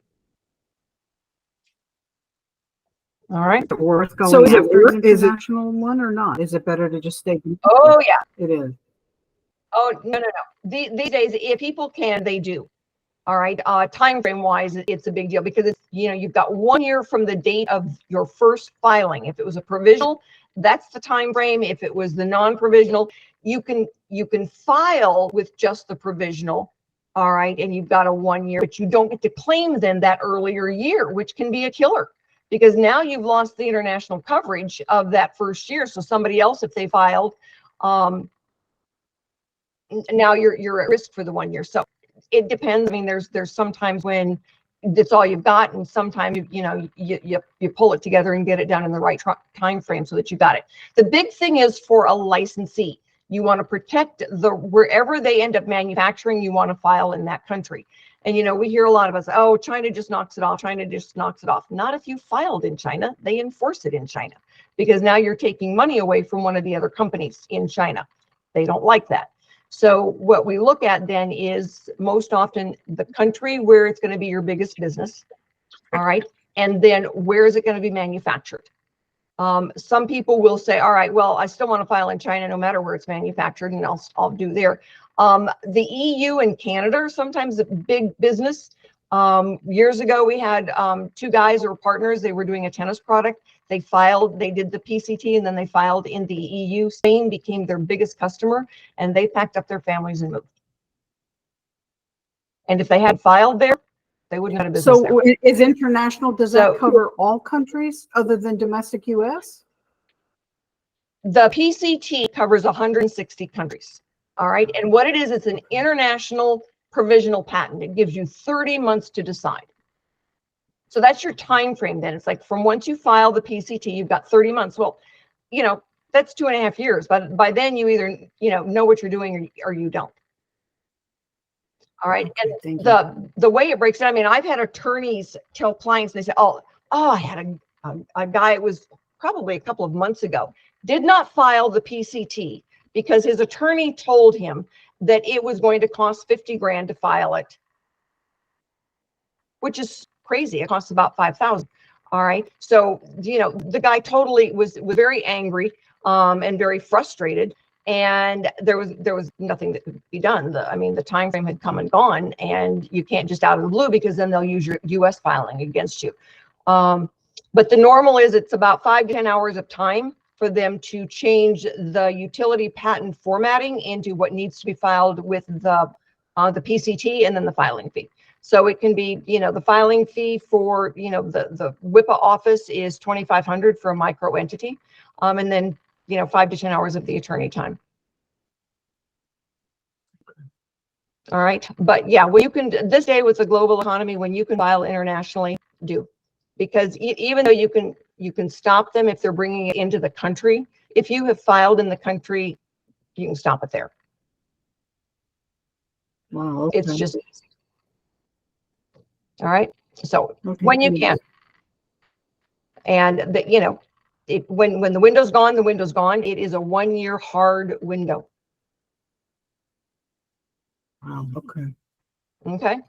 All right. Is it worth going So is it after worth- an international one or not? Is it better to just stay? Oh, yeah. It is. Oh, no. These days, if people can, they do. All right. Time frame wise, it's a big deal because it's, you've got 1 year from the date of your first filing. If it was a provisional, that's the time frame. If it was the non-provisional, you can file with just the provisional. All right. And you've got a 1 year, but you don't get to claim then that earlier year, which can be a killer because now you've lost the international coverage of that first year. So somebody else, if they filed, now you're at risk for the 1 year. So it depends. I mean, there's sometimes when that's all you've got, and sometimes you pull it together and get it done in the right time frame so that you got it. The big thing is for a licensee, you want to protect wherever they end up manufacturing, you want to file in that country. And we hear a lot of us, oh, China just knocks it off. China just knocks it off. Not if you filed in China. They enforce it in China because now you're taking money away from one of the other companies in China. They don't like that. So what we look at then is most often the country where it's going to be your biggest business. All right. And then where is it going to be manufactured? Some people will say, all right, well, I still want to file in China no matter where it's manufactured, and I'll do there. The EU and Canada are sometimes a big business. Years ago, we had 2 guys who were partners. They were doing a tennis product. They did the PCT, and then they filed in the EU. Spain became their biggest customer, and they packed up their families and moved. And if they had filed there, they wouldn't have a business there. So is international, does that cover all countries other than domestic US? The PCT covers 160 countries. All right. And what it is, it's an international provisional patent. It gives you 30 months to decide. So that's your time frame then. It's like from once you file the PCT, you've got 30 months. Well, that's 2.5 years. But by then you either, know what you're doing or you don't. All right. Okay, and the way it breaks down, I mean, I've had attorneys tell clients, and they say, oh, I had a guy, it was probably a couple of months ago, did not file the PCT because his attorney told him that it was going to cost 50 grand to file it, which is crazy. It costs about 5,000. All right. So, the guy totally was very angry and very frustrated. And there was nothing that could be done. The time frame had come and gone, and you can't just out of the blue because then they'll use your U.S. filing against you. But the normal is it's about 5 to 10 hours of time for them to change the utility patent formatting into what needs to be filed with the PCT and then the filing fee. So it can be, the filing fee for, the WIPA office is $2,500 for a micro entity. And then, 5 to 10 hours of the attorney time. All right. But yeah, when you can, this day with the global economy, when you can file internationally, do. Because even though you can stop them if they're bringing it into the country, if you have filed in the country, you can stop it there. Wow. Okay. It's just easy. All right. So Okay. when you can. And when the window's gone, the window's gone. It is a 1-year hard window. Wow. Okay. Okay.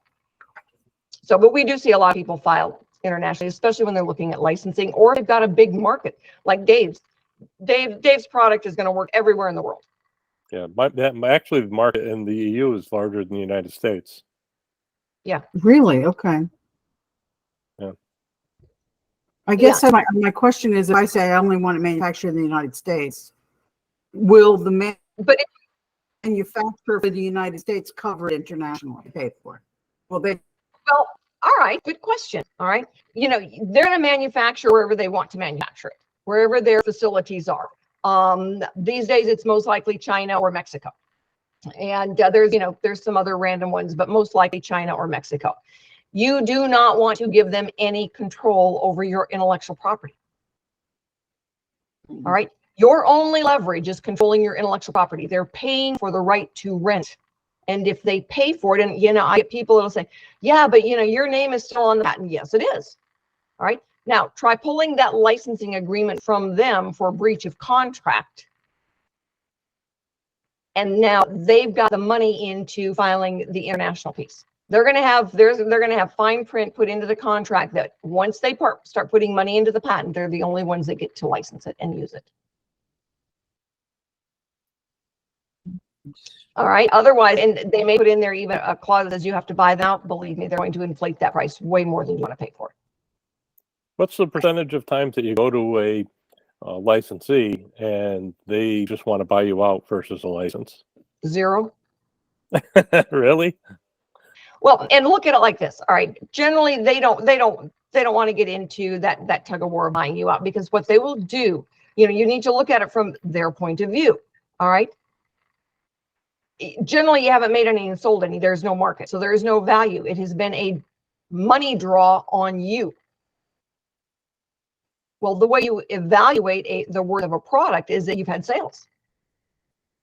So, but we do see a lot of people file internationally, especially when they're looking at licensing or they've got a big market like Dave's. Dave's product is going to work everywhere in the world. Yeah, actually, the market in the EU is larger than the United States. Yeah. Really? Okay. Yeah. I guess my question is, if I say I only want it manufactured in the United States, will the manufacturer for the United States cover it internationally, pay for it? Well, Well, all right, good question. All right. They're going to manufacture wherever they want to manufacture it, wherever their facilities are. These days, it's most likely China or Mexico. And there's some other random ones, but most likely China or Mexico. You do not want to give them any control over your intellectual property. All right. Your only leverage is controlling your intellectual property. They're paying for the right to rent. And if they pay for it, and I get people that'll say, yeah, but your name is still on the patent. Yes, it is. All right. Now try pulling that licensing agreement from them for breach of contract. And now they've got the money into filing the international piece. They're going to have fine print put into the contract that once they start putting money into the patent, they're the only ones that get to license it and use it. All right. Otherwise, and they may put in there even a clause that says you have to buy them out. Believe me, they're going to inflate that price way more than you want to pay for it. What's the percentage of times that you go to a licensee and they just want to buy you out versus a license? 0. Really? Well, and look at it like this. All right. Generally, they don't want to get into that tug of war of buying you out, because what they will do, you need to look at it from their point of view. All right. Generally, you haven't made any and sold any. There's no market. So there is no value. It has been a money draw on you. Well, the way you evaluate the worth of a product is that you've had sales.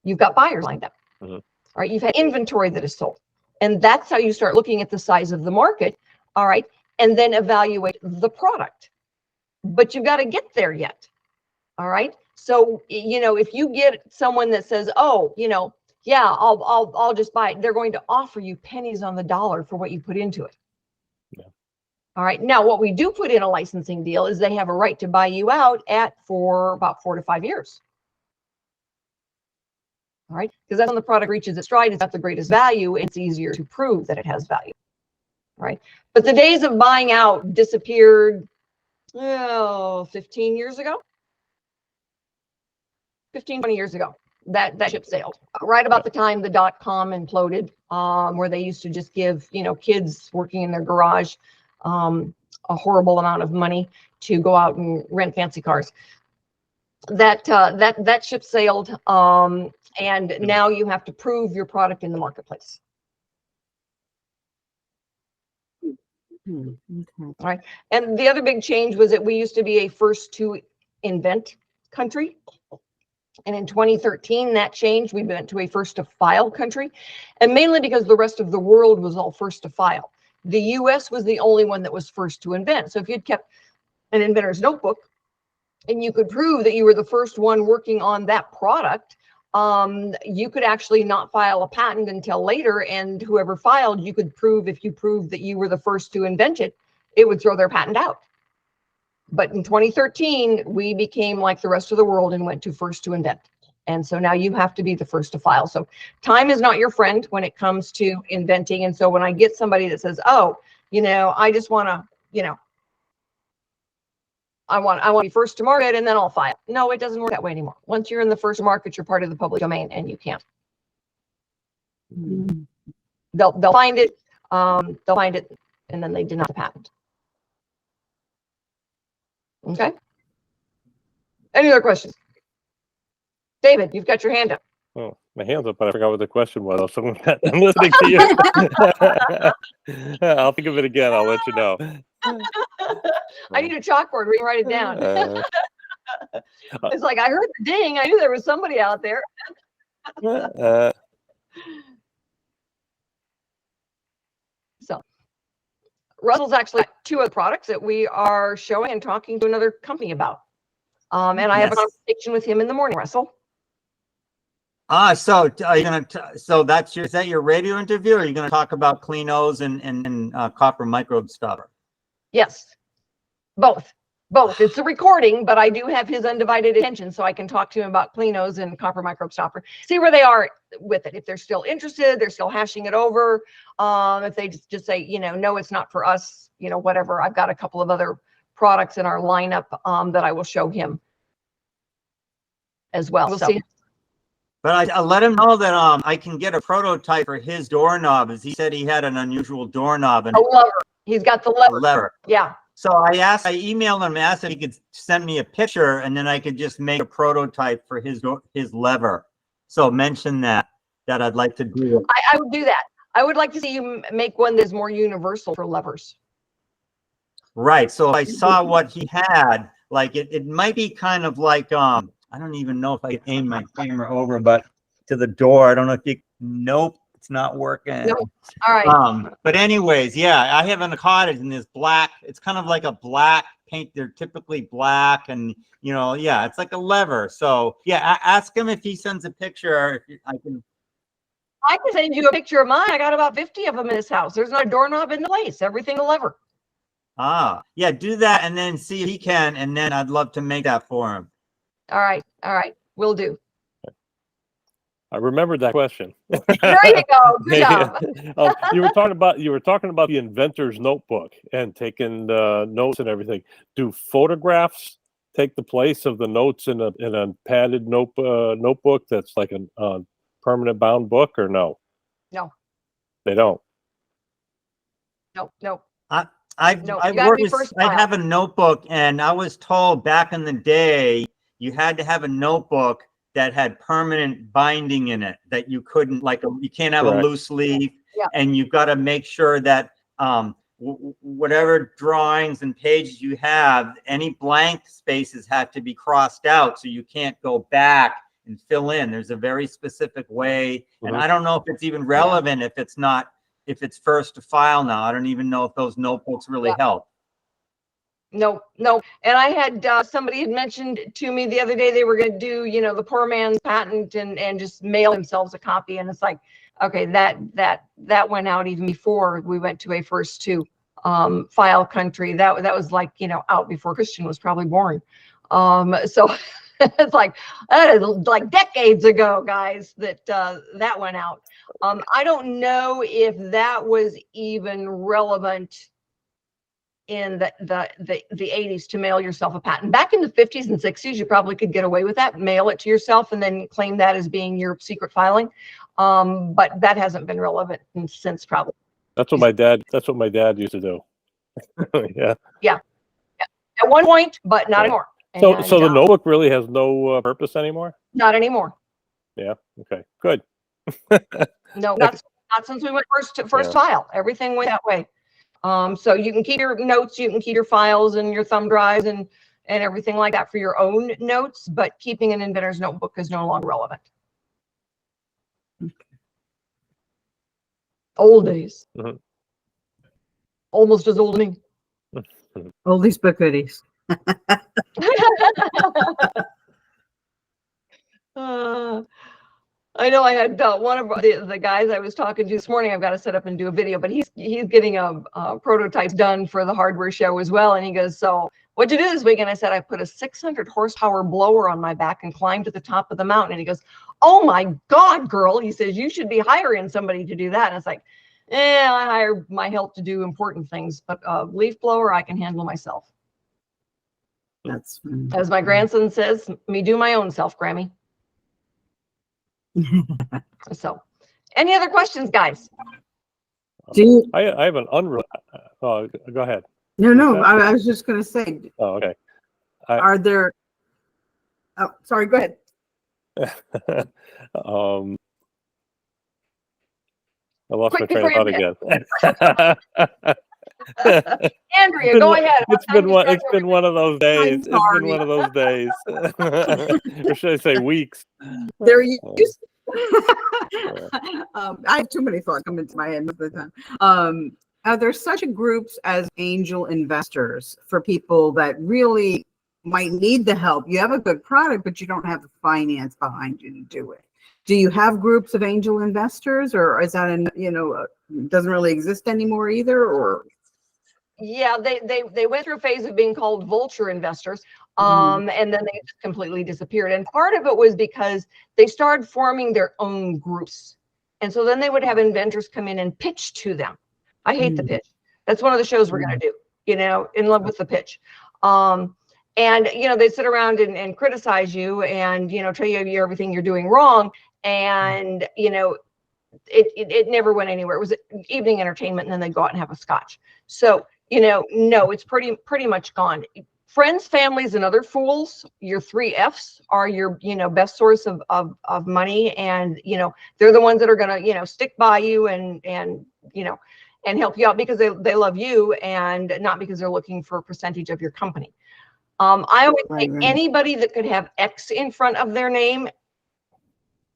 You've got buyers lined up. Mm-hmm. All right. You've had inventory that is sold. And that's how you start looking at the size of the market. All right. And then evaluate the product. But you've got to get there yet. All right. So, if you get someone that says, oh, yeah, I'll just buy it, they're going to offer you pennies on the dollar for what you put into it. Yeah. All right. Now, what we do put in a licensing deal is they have a right to buy you out for about 4 to 5 years. All right. Because that's when the product reaches its stride. It's got the greatest value. It's easier to prove that it has value. All right. But the days of buying out disappeared 15 years ago. 15, 20 years ago. That ship sailed right about the time the .com imploded, where they used to just give kids working in their garage a horrible amount of money to go out and rent fancy cars. That ship sailed, and now you have to prove your product in the marketplace. Okay. All right. And the other big change was that we used to be a first to invent country. And in 2013, that changed. We went to a first to file country, and mainly because the rest of the world was all first to file. The US was the only one that was first to invent. So if you'd kept an inventor's notebook and you could prove that you were the first one working on that product, you could actually not file a patent until later. And whoever filed, you could prove, if you proved that you were the first to invent it, it would throw their patent out. But in 2013, we became like the rest of the world and went to first to invent. And so now you have to be the first to file. So time is not your friend when it comes to inventing. And so when I get somebody that says, oh, I just want to, I want to be first to market and then I'll file. No, it doesn't work that way anymore. Once you're in the first market, you're part of the public domain and you can't. They'll find it, and then they deny the patent. Okay. Any other questions? David, you've got your hand up. Oh, my hand's up, but I forgot what the question was. So I'm listening to you. I'll think of it again. I'll let you know. I need a chalkboard. We can write it down. It's like, I heard the ding. I knew there was somebody out there. So Russell's actually got 2 other products that we are showing and talking to another company about. And I have a conversation with him in the morning, Russell. So are you gonna? So is that your radio interview, or are you gonna talk about clean O's and copper microbe stopper? Yes, both. It's a recording, but I do have his undivided attention, so I can talk to him about clean O's and copper microbe stopper. See where they are with it. If they're still interested, they're still hashing it over. If they just say, no, it's not for us, whatever. I've got a couple of other products in our lineup that I will show him as well. We'll see. But I let him know that I can get a prototype for his doorknob, as he said he had an unusual doorknob. And a lever. He's got the lever. Yeah. So I emailed him, asked if he could send me a picture, and then I could just make a prototype for his lever. So mention that I'd like to do it. I would do that. I would like to see you make one that's more universal for levers. Right. So if I saw what he had, like it might be kind of like I don't even know if I can aim my camera over, but to the door. I don't know if you. Nope, it's not working. Nope. All right. But anyways, yeah, I have in a cottage and this black. It's kind of like a black paint. They're typically black, and yeah, it's like a lever. So yeah, ask him if he sends a picture. I can send you a picture of mine. I got about 50 of them in his house. There's not a doorknob in the place. Everything a lever. Yeah, do that and then see if he can, and then I'd love to make that for him. All right. Will do. I remembered that question. There you go. Good job. You were talking about the inventor's notebook and taking notes and everything. Do photographs take the place of the notes in a padded notebook that's like a permanent bound book, or no? No. They don't. No. I have a notebook, and I was told back in the day you had to have a notebook that had permanent binding in it, that you couldn't, you can't have a loose leaf. Yeah. And you've got to make sure that whatever drawings and pages you have, any blank spaces have to be crossed out, so you can't go back and fill in. There's a very specific way, and I don't know if it's even relevant if it's first to file now. I don't even know if those notebooks really help. No. And I had somebody had mentioned to me the other day they were going to do, the poor man's patent and just mail themselves a copy. And it's like, okay, that went out even before we went to a first to file country. That was like, out before Christian was probably born. So it's like, that is like decades ago, guys, that went out. I don't know if that was even relevant in the 80s to mail yourself a patent. Back in the 50s and 60s, you probably could get away with that, mail it to yourself and then claim that as being your secret filing. But that hasn't been relevant since probably. That's what my dad used to do. Yeah. At one point, but not anymore. So the notebook really has no purpose anymore? Not anymore. Yeah. Okay. Good. No, not since we went first file. Everything went that way. So you can keep your notes, you can keep your files and your thumb drives and everything like that for your own notes, but keeping an inventor's notebook is no longer relevant. Old days. Mm-hmm. Almost as old as me. Oldies but goodies. I know I had one of the guys I was talking to this morning. I've got to set up and do a video, but he's getting a prototype done for the hardware show as well. And he goes, "So what'd you do this weekend?" I said, "I put a 600 horsepower blower on my back and climbed to the top of the mountain." And he goes, "Oh my God, girl." He says, "You should be hiring somebody to do that." And it's like, I hire my help to do important things, but leaf blower, I can handle myself. That's As my grandson says, me do my own self, Grammy. So, any other questions, guys? do you, I have an oh, go ahead. no, I was just going to say, Oh, okay. are there, oh, sorry, go ahead. I lost Quick my train of before thought again. Andrea, go ahead. It's been one of those days. I'm It's been sorry. one of those days. Or should I say weeks? There you I have too many thoughts come into my head most of the time. Are there such groups as angel investors for people that really might need the help? You have a good product, but you don't have the finance behind you to do it. Do you have groups of angel investors, or is that doesn't really exist anymore either? Or Yeah, they went through a phase of being called vulture investors, Mhm. and then they just completely disappeared. And part of it was because they started forming their own groups, and so then they would have inventors come in and pitch to them. I hate the pitch. That's one of the shows we're going to do. In love with the pitch. And they sit around and criticize you and tell you everything you're doing wrong, and it never went anywhere. It was evening entertainment, and then they go out and have a scotch. So no, it's pretty much gone. Friends, families, and other fools, your 3 F's are your best source of money, and they're the ones that are gonna stick by you and help you out because they love you and not because they're looking for a percentage of your company. I always say anybody that could have X in front of their name,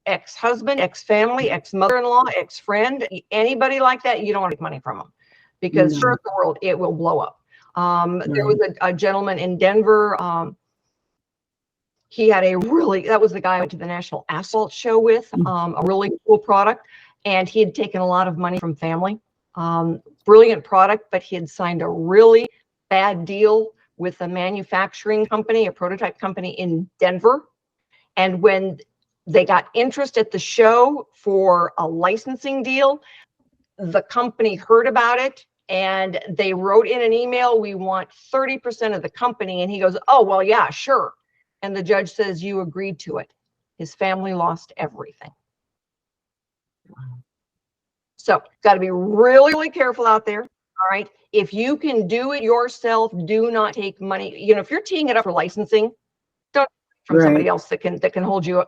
ex-husband, ex-family, ex-mother-in-law, ex-friend, anybody like that, you don't want to take money from them because sure as the world, it will blow up. There was a gentleman in Denver. He had that was the guy I went to the National Asphalt Show with, a really cool product. And he had taken a lot of money from family. Brilliant product, but he had signed a really bad deal with a manufacturing company, a prototype company in Denver. And when they got interest at the show for a licensing deal, the company heard about it and they wrote in an email, we want 30% of the company. And he goes, oh, well, yeah, sure. And the judge says, you agreed to it. His family lost everything. So got to be really, really careful out there. All right. If you can do it yourself, do not take money. If you're teeing it up for licensing, don't from somebody else that can hold you.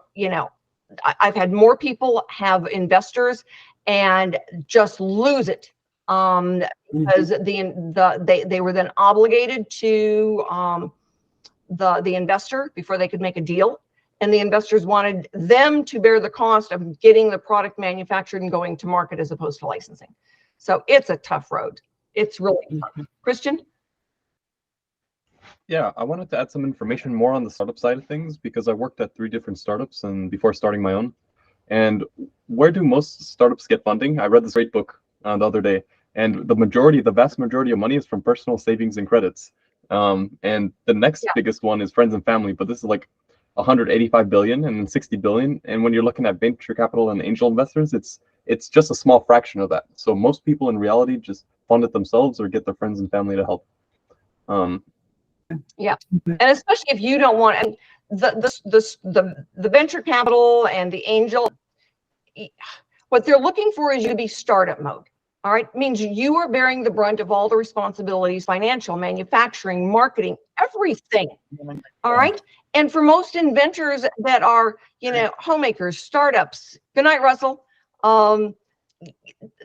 I've had more people have investors and just lose it because they were then obligated to the investor before they could make a deal. And the investors wanted them to bear the cost of getting the product manufactured and going to market as opposed to licensing. So it's a tough road. It's really tough. Christian? Yeah, I wanted to add some information more on the startup side of things because I worked at 3 different startups and before starting my own. And where do most startups get funding? I read this great book the other day, and the vast majority of money is from personal savings and credits. And the next biggest one is friends and family, but this is like 185 billion and then 60 billion. And when you're looking at venture capital and angel investors, it's just a small fraction of that. So most people in reality just fund it themselves or get their friends and family to help. Yeah, and especially if you don't want the venture capital and the angel, what they're looking for is you to be startup mode. All right, means you are bearing the brunt of all the responsibilities, financial, manufacturing, marketing, everything. All right, and for most inventors that are homemakers, startups. Good night, Russell.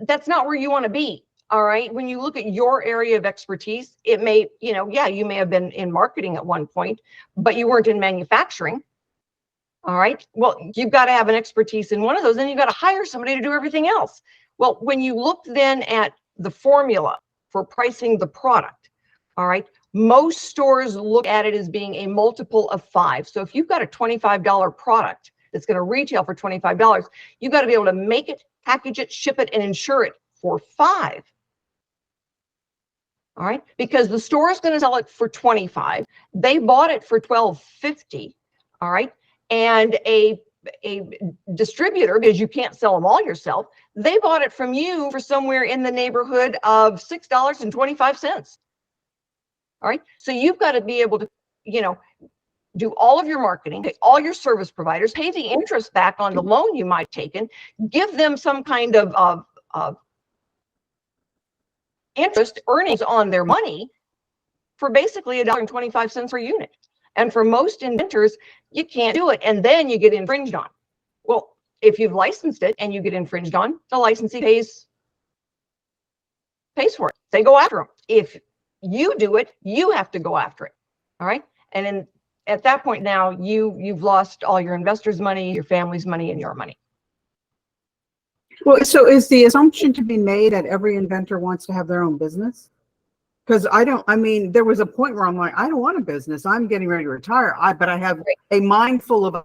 That's not where you want to be. All right. When you look at your area of expertise, it may, you may have been in marketing at one point, but you weren't in manufacturing. All right. Well, you've got to have an expertise in one of those, and you've got to hire somebody to do everything else. Well, when you look then at the formula for pricing the product, all right, most stores look at it as being a multiple of 5. So if you've got a $25 product that's going to retail for $25, you've got to be able to make it, package it, ship it, and insure it for 5. All right, because the store is going to sell it for 25. They bought it for $12.50. All right, and a distributor, because you can't sell them all yourself, they bought it from you for somewhere in the neighborhood of $6.25. All right, so you've got to be able to, do all of your marketing, pay all your service providers, pay the interest back on the loan you might have taken, give them some kind of interest earnings on their money for basically $1.25 per unit. And for most inventors, you can't do it. And then you get infringed on. Well, if you've licensed it and you get infringed on, the licensee pays for it. They go after them. If you do it, you have to go after it. All right. And at that point now, you've lost all your investors' money, your family's money, and your money. Well, so is the assumption to be made that every inventor wants to have their own business? Because there was a point where I'm like, I don't want a business. I'm getting ready to retire. But I have a mind full of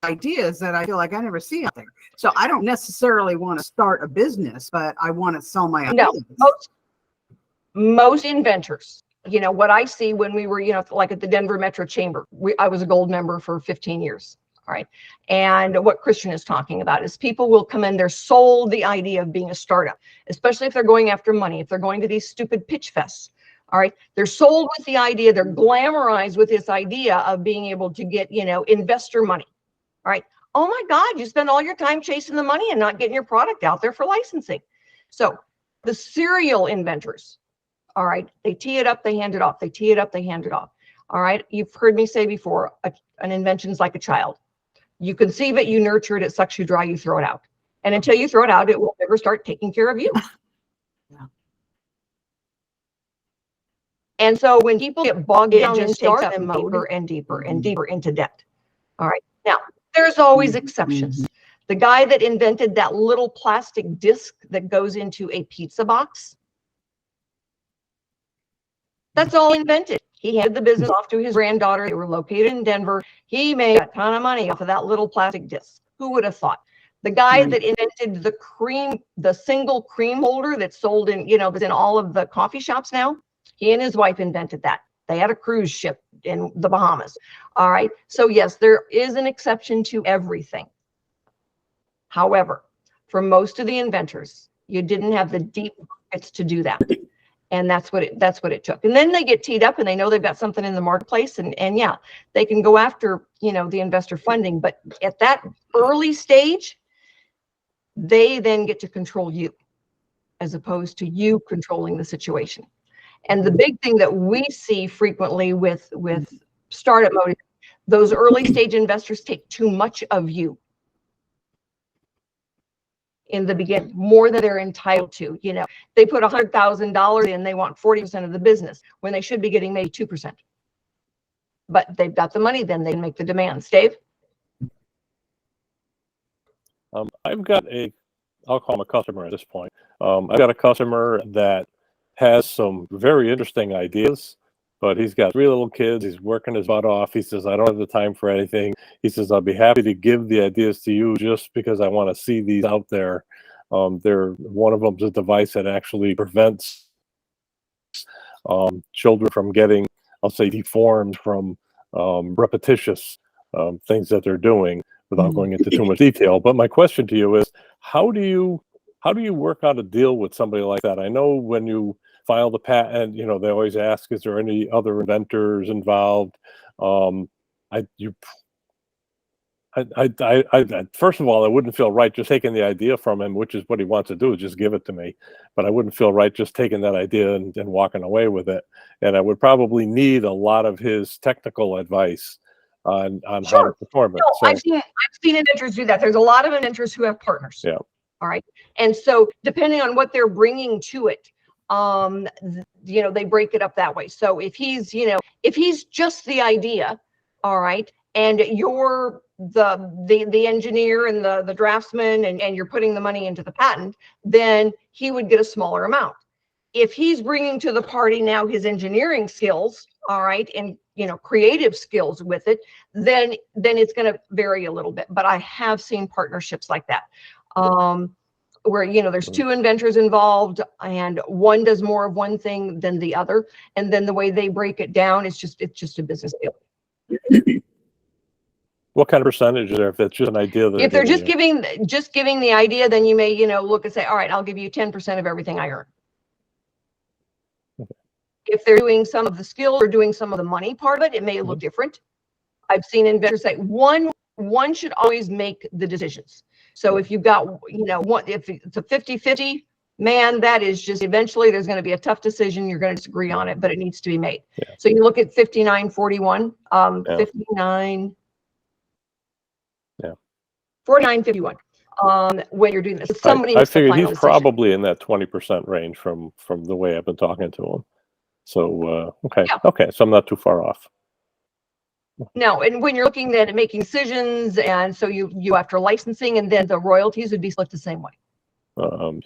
ideas that I feel like I never see out there. So I don't necessarily want to start a business, but I want to sell my ideas. No, most inventors, what I see when we were, like at the Denver Metro Chamber, I was a gold member for 15 years. All right. And what Christian is talking about is people will come in, they're sold the idea of being a startup, especially if they're going after money, if they're going to these stupid pitch fests. All right. They're sold with the idea, they're glamorized with this idea of being able to get, investor money. All right. Oh my God, you spend all your time chasing the money and not getting your product out there for licensing. So the serial inventors, all right, they tee it up, they hand it off. They tee it up, they hand it off. All right. You've heard me say before, an invention is like a child. You conceive it, you nurture it, it sucks you dry, you throw it out. And until you throw it out, it will never start taking care of you. Yeah. And so when people get bogged down in startup mode, deeper and deeper and deeper into debt. All right. Now, there's always exceptions. The guy that invented that little plastic disc that goes into a pizza box, that's all he invented. He handed the business off to his granddaughter. They were located in Denver. He made a ton of money off of that little plastic disc. Who would have thought? The guy that invented the single cream holder that's sold in, that's in all of the coffee shops now, he and his wife invented that. They had a cruise ship in the Bahamas. All right. So yes, there is an exception to everything. However, for most of the inventors, you didn't have the deep pockets to do that. And that's what it took. And then they get teed up and they know they've got something in the marketplace and yeah, they can go after, the investor funding. But at that early stage, they then get to control you as opposed to you controlling the situation. And the big thing that we see frequently with startup mode, those early stage investors take too much of you in the beginning, more than they're entitled to. They put $100,000 in, they want 40% of the business when they should be getting maybe 2%. But they've got the money, then they make the demands. Dave? I've got I'll call him a customer at this point. I've got a customer that has some very interesting ideas, but he's got 3 little kids. He's working his butt off. He says, I don't have the time for anything. He says, I'll be happy to give the ideas to you just because I want to see these out there. One of them is a device that actually prevents children from getting, I'll say, deformed from repetitious things that they're doing without going into too much detail. But my question to you is, how do you work out a deal with somebody like that? I know when you file the patent, they always ask, is there any other inventors involved? First of all, I wouldn't feel right just taking the idea from him, which is what he wants to do, is just give it to me. But I wouldn't feel right just taking that idea and walking away with it. And I would probably need a lot of his technical advice on how to perform it. No, So, I've seen inventors do that. There's a lot of inventors who have partners. Yeah. All right. And so depending on what they're bringing to it, they break it up that way. So if he's just the idea, all right, and you're the engineer and the draftsman and you're putting the money into the patent, then he would get a smaller amount. If he's bringing to the party now his engineering skills, all right, and creative skills with it, then it's going to vary a little bit. But I have seen partnerships like that. Where there's 2 inventors involved and one does more of one thing than the other, and then the way they break it down is it's just a business deal. what kind of percentage is there if it's just an idea? If they're just giving the idea, then you may look and say, all right, I'll give you 10% of everything I earn. If they're doing some of the skills or doing some of the money part of it, it may look different. I've seen investors say one should always make the decisions. So if you've got, one, if it's a 50-50, man, that is just eventually there's going to be a tough decision. You're going to disagree on it, but it needs to be made. Yeah. So you look at 59-41, Yeah. 59, Yeah. 49-51. When you're doing this, somebody I makes the figured final he's decision. probably in that 20% range from the way I've been talking to him. So okay, Yeah. okay, so I'm not too far off. No, and when you're looking at making decisions, and so you after licensing, and then the royalties would be split the same way.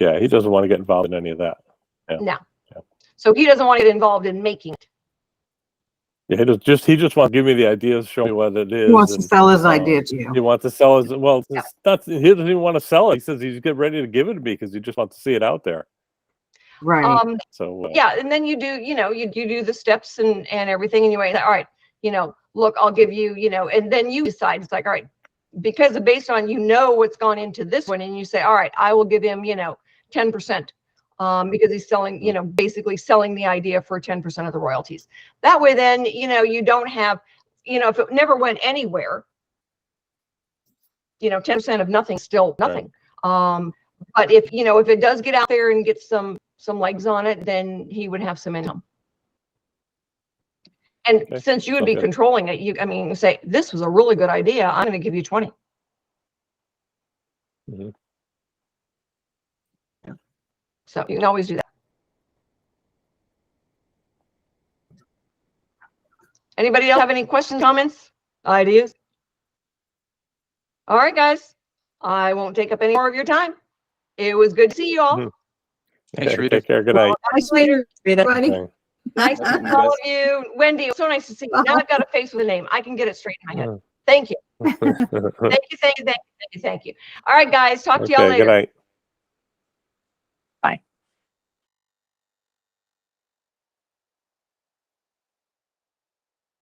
Yeah, he doesn't want to get involved in any of that. Yeah. No. Yeah. So he doesn't want to get involved in making it. Yeah, he just wants to give me the ideas, show me what it is. He wants to and, sell his idea to you. He wants to sell his, well, Yeah. it's not, he doesn't even want to sell it. He says he's getting ready to give it to me because he just wants to see it out there. Right. So Yeah, and then you do, you do the steps and everything, and you wait, all right, look, I'll give you, and then you decide, it's like, all right, because based on, what's gone into this one, and you say, all right, I will give him, 10%, because he's selling, basically selling the idea for 10% of the royalties. That way, then, you don't have, if it never went anywhere, 10% of nothing, still nothing. Right. But if it does get out there and get some legs on it, then he would have some income. And Okay. since you would be controlling it, you say, this was a really good idea, I'm going to give you 20. Mm-hmm. Yeah. So you can always do that. Anybody else have any questions, comments, ideas? All right, guys, I won't take up any more of your time. It was good to see you all. Mm-hmm. Thanks, Okay, Rita. take care. Good night. Nice later, everybody. Okay. Nice to see all of you. Wendy, so nice to see you. Now I've got a face with a name. I can get it straight in my head. Thank you. Thank you. All right, guys. Talk to y'all Okay, later. good night.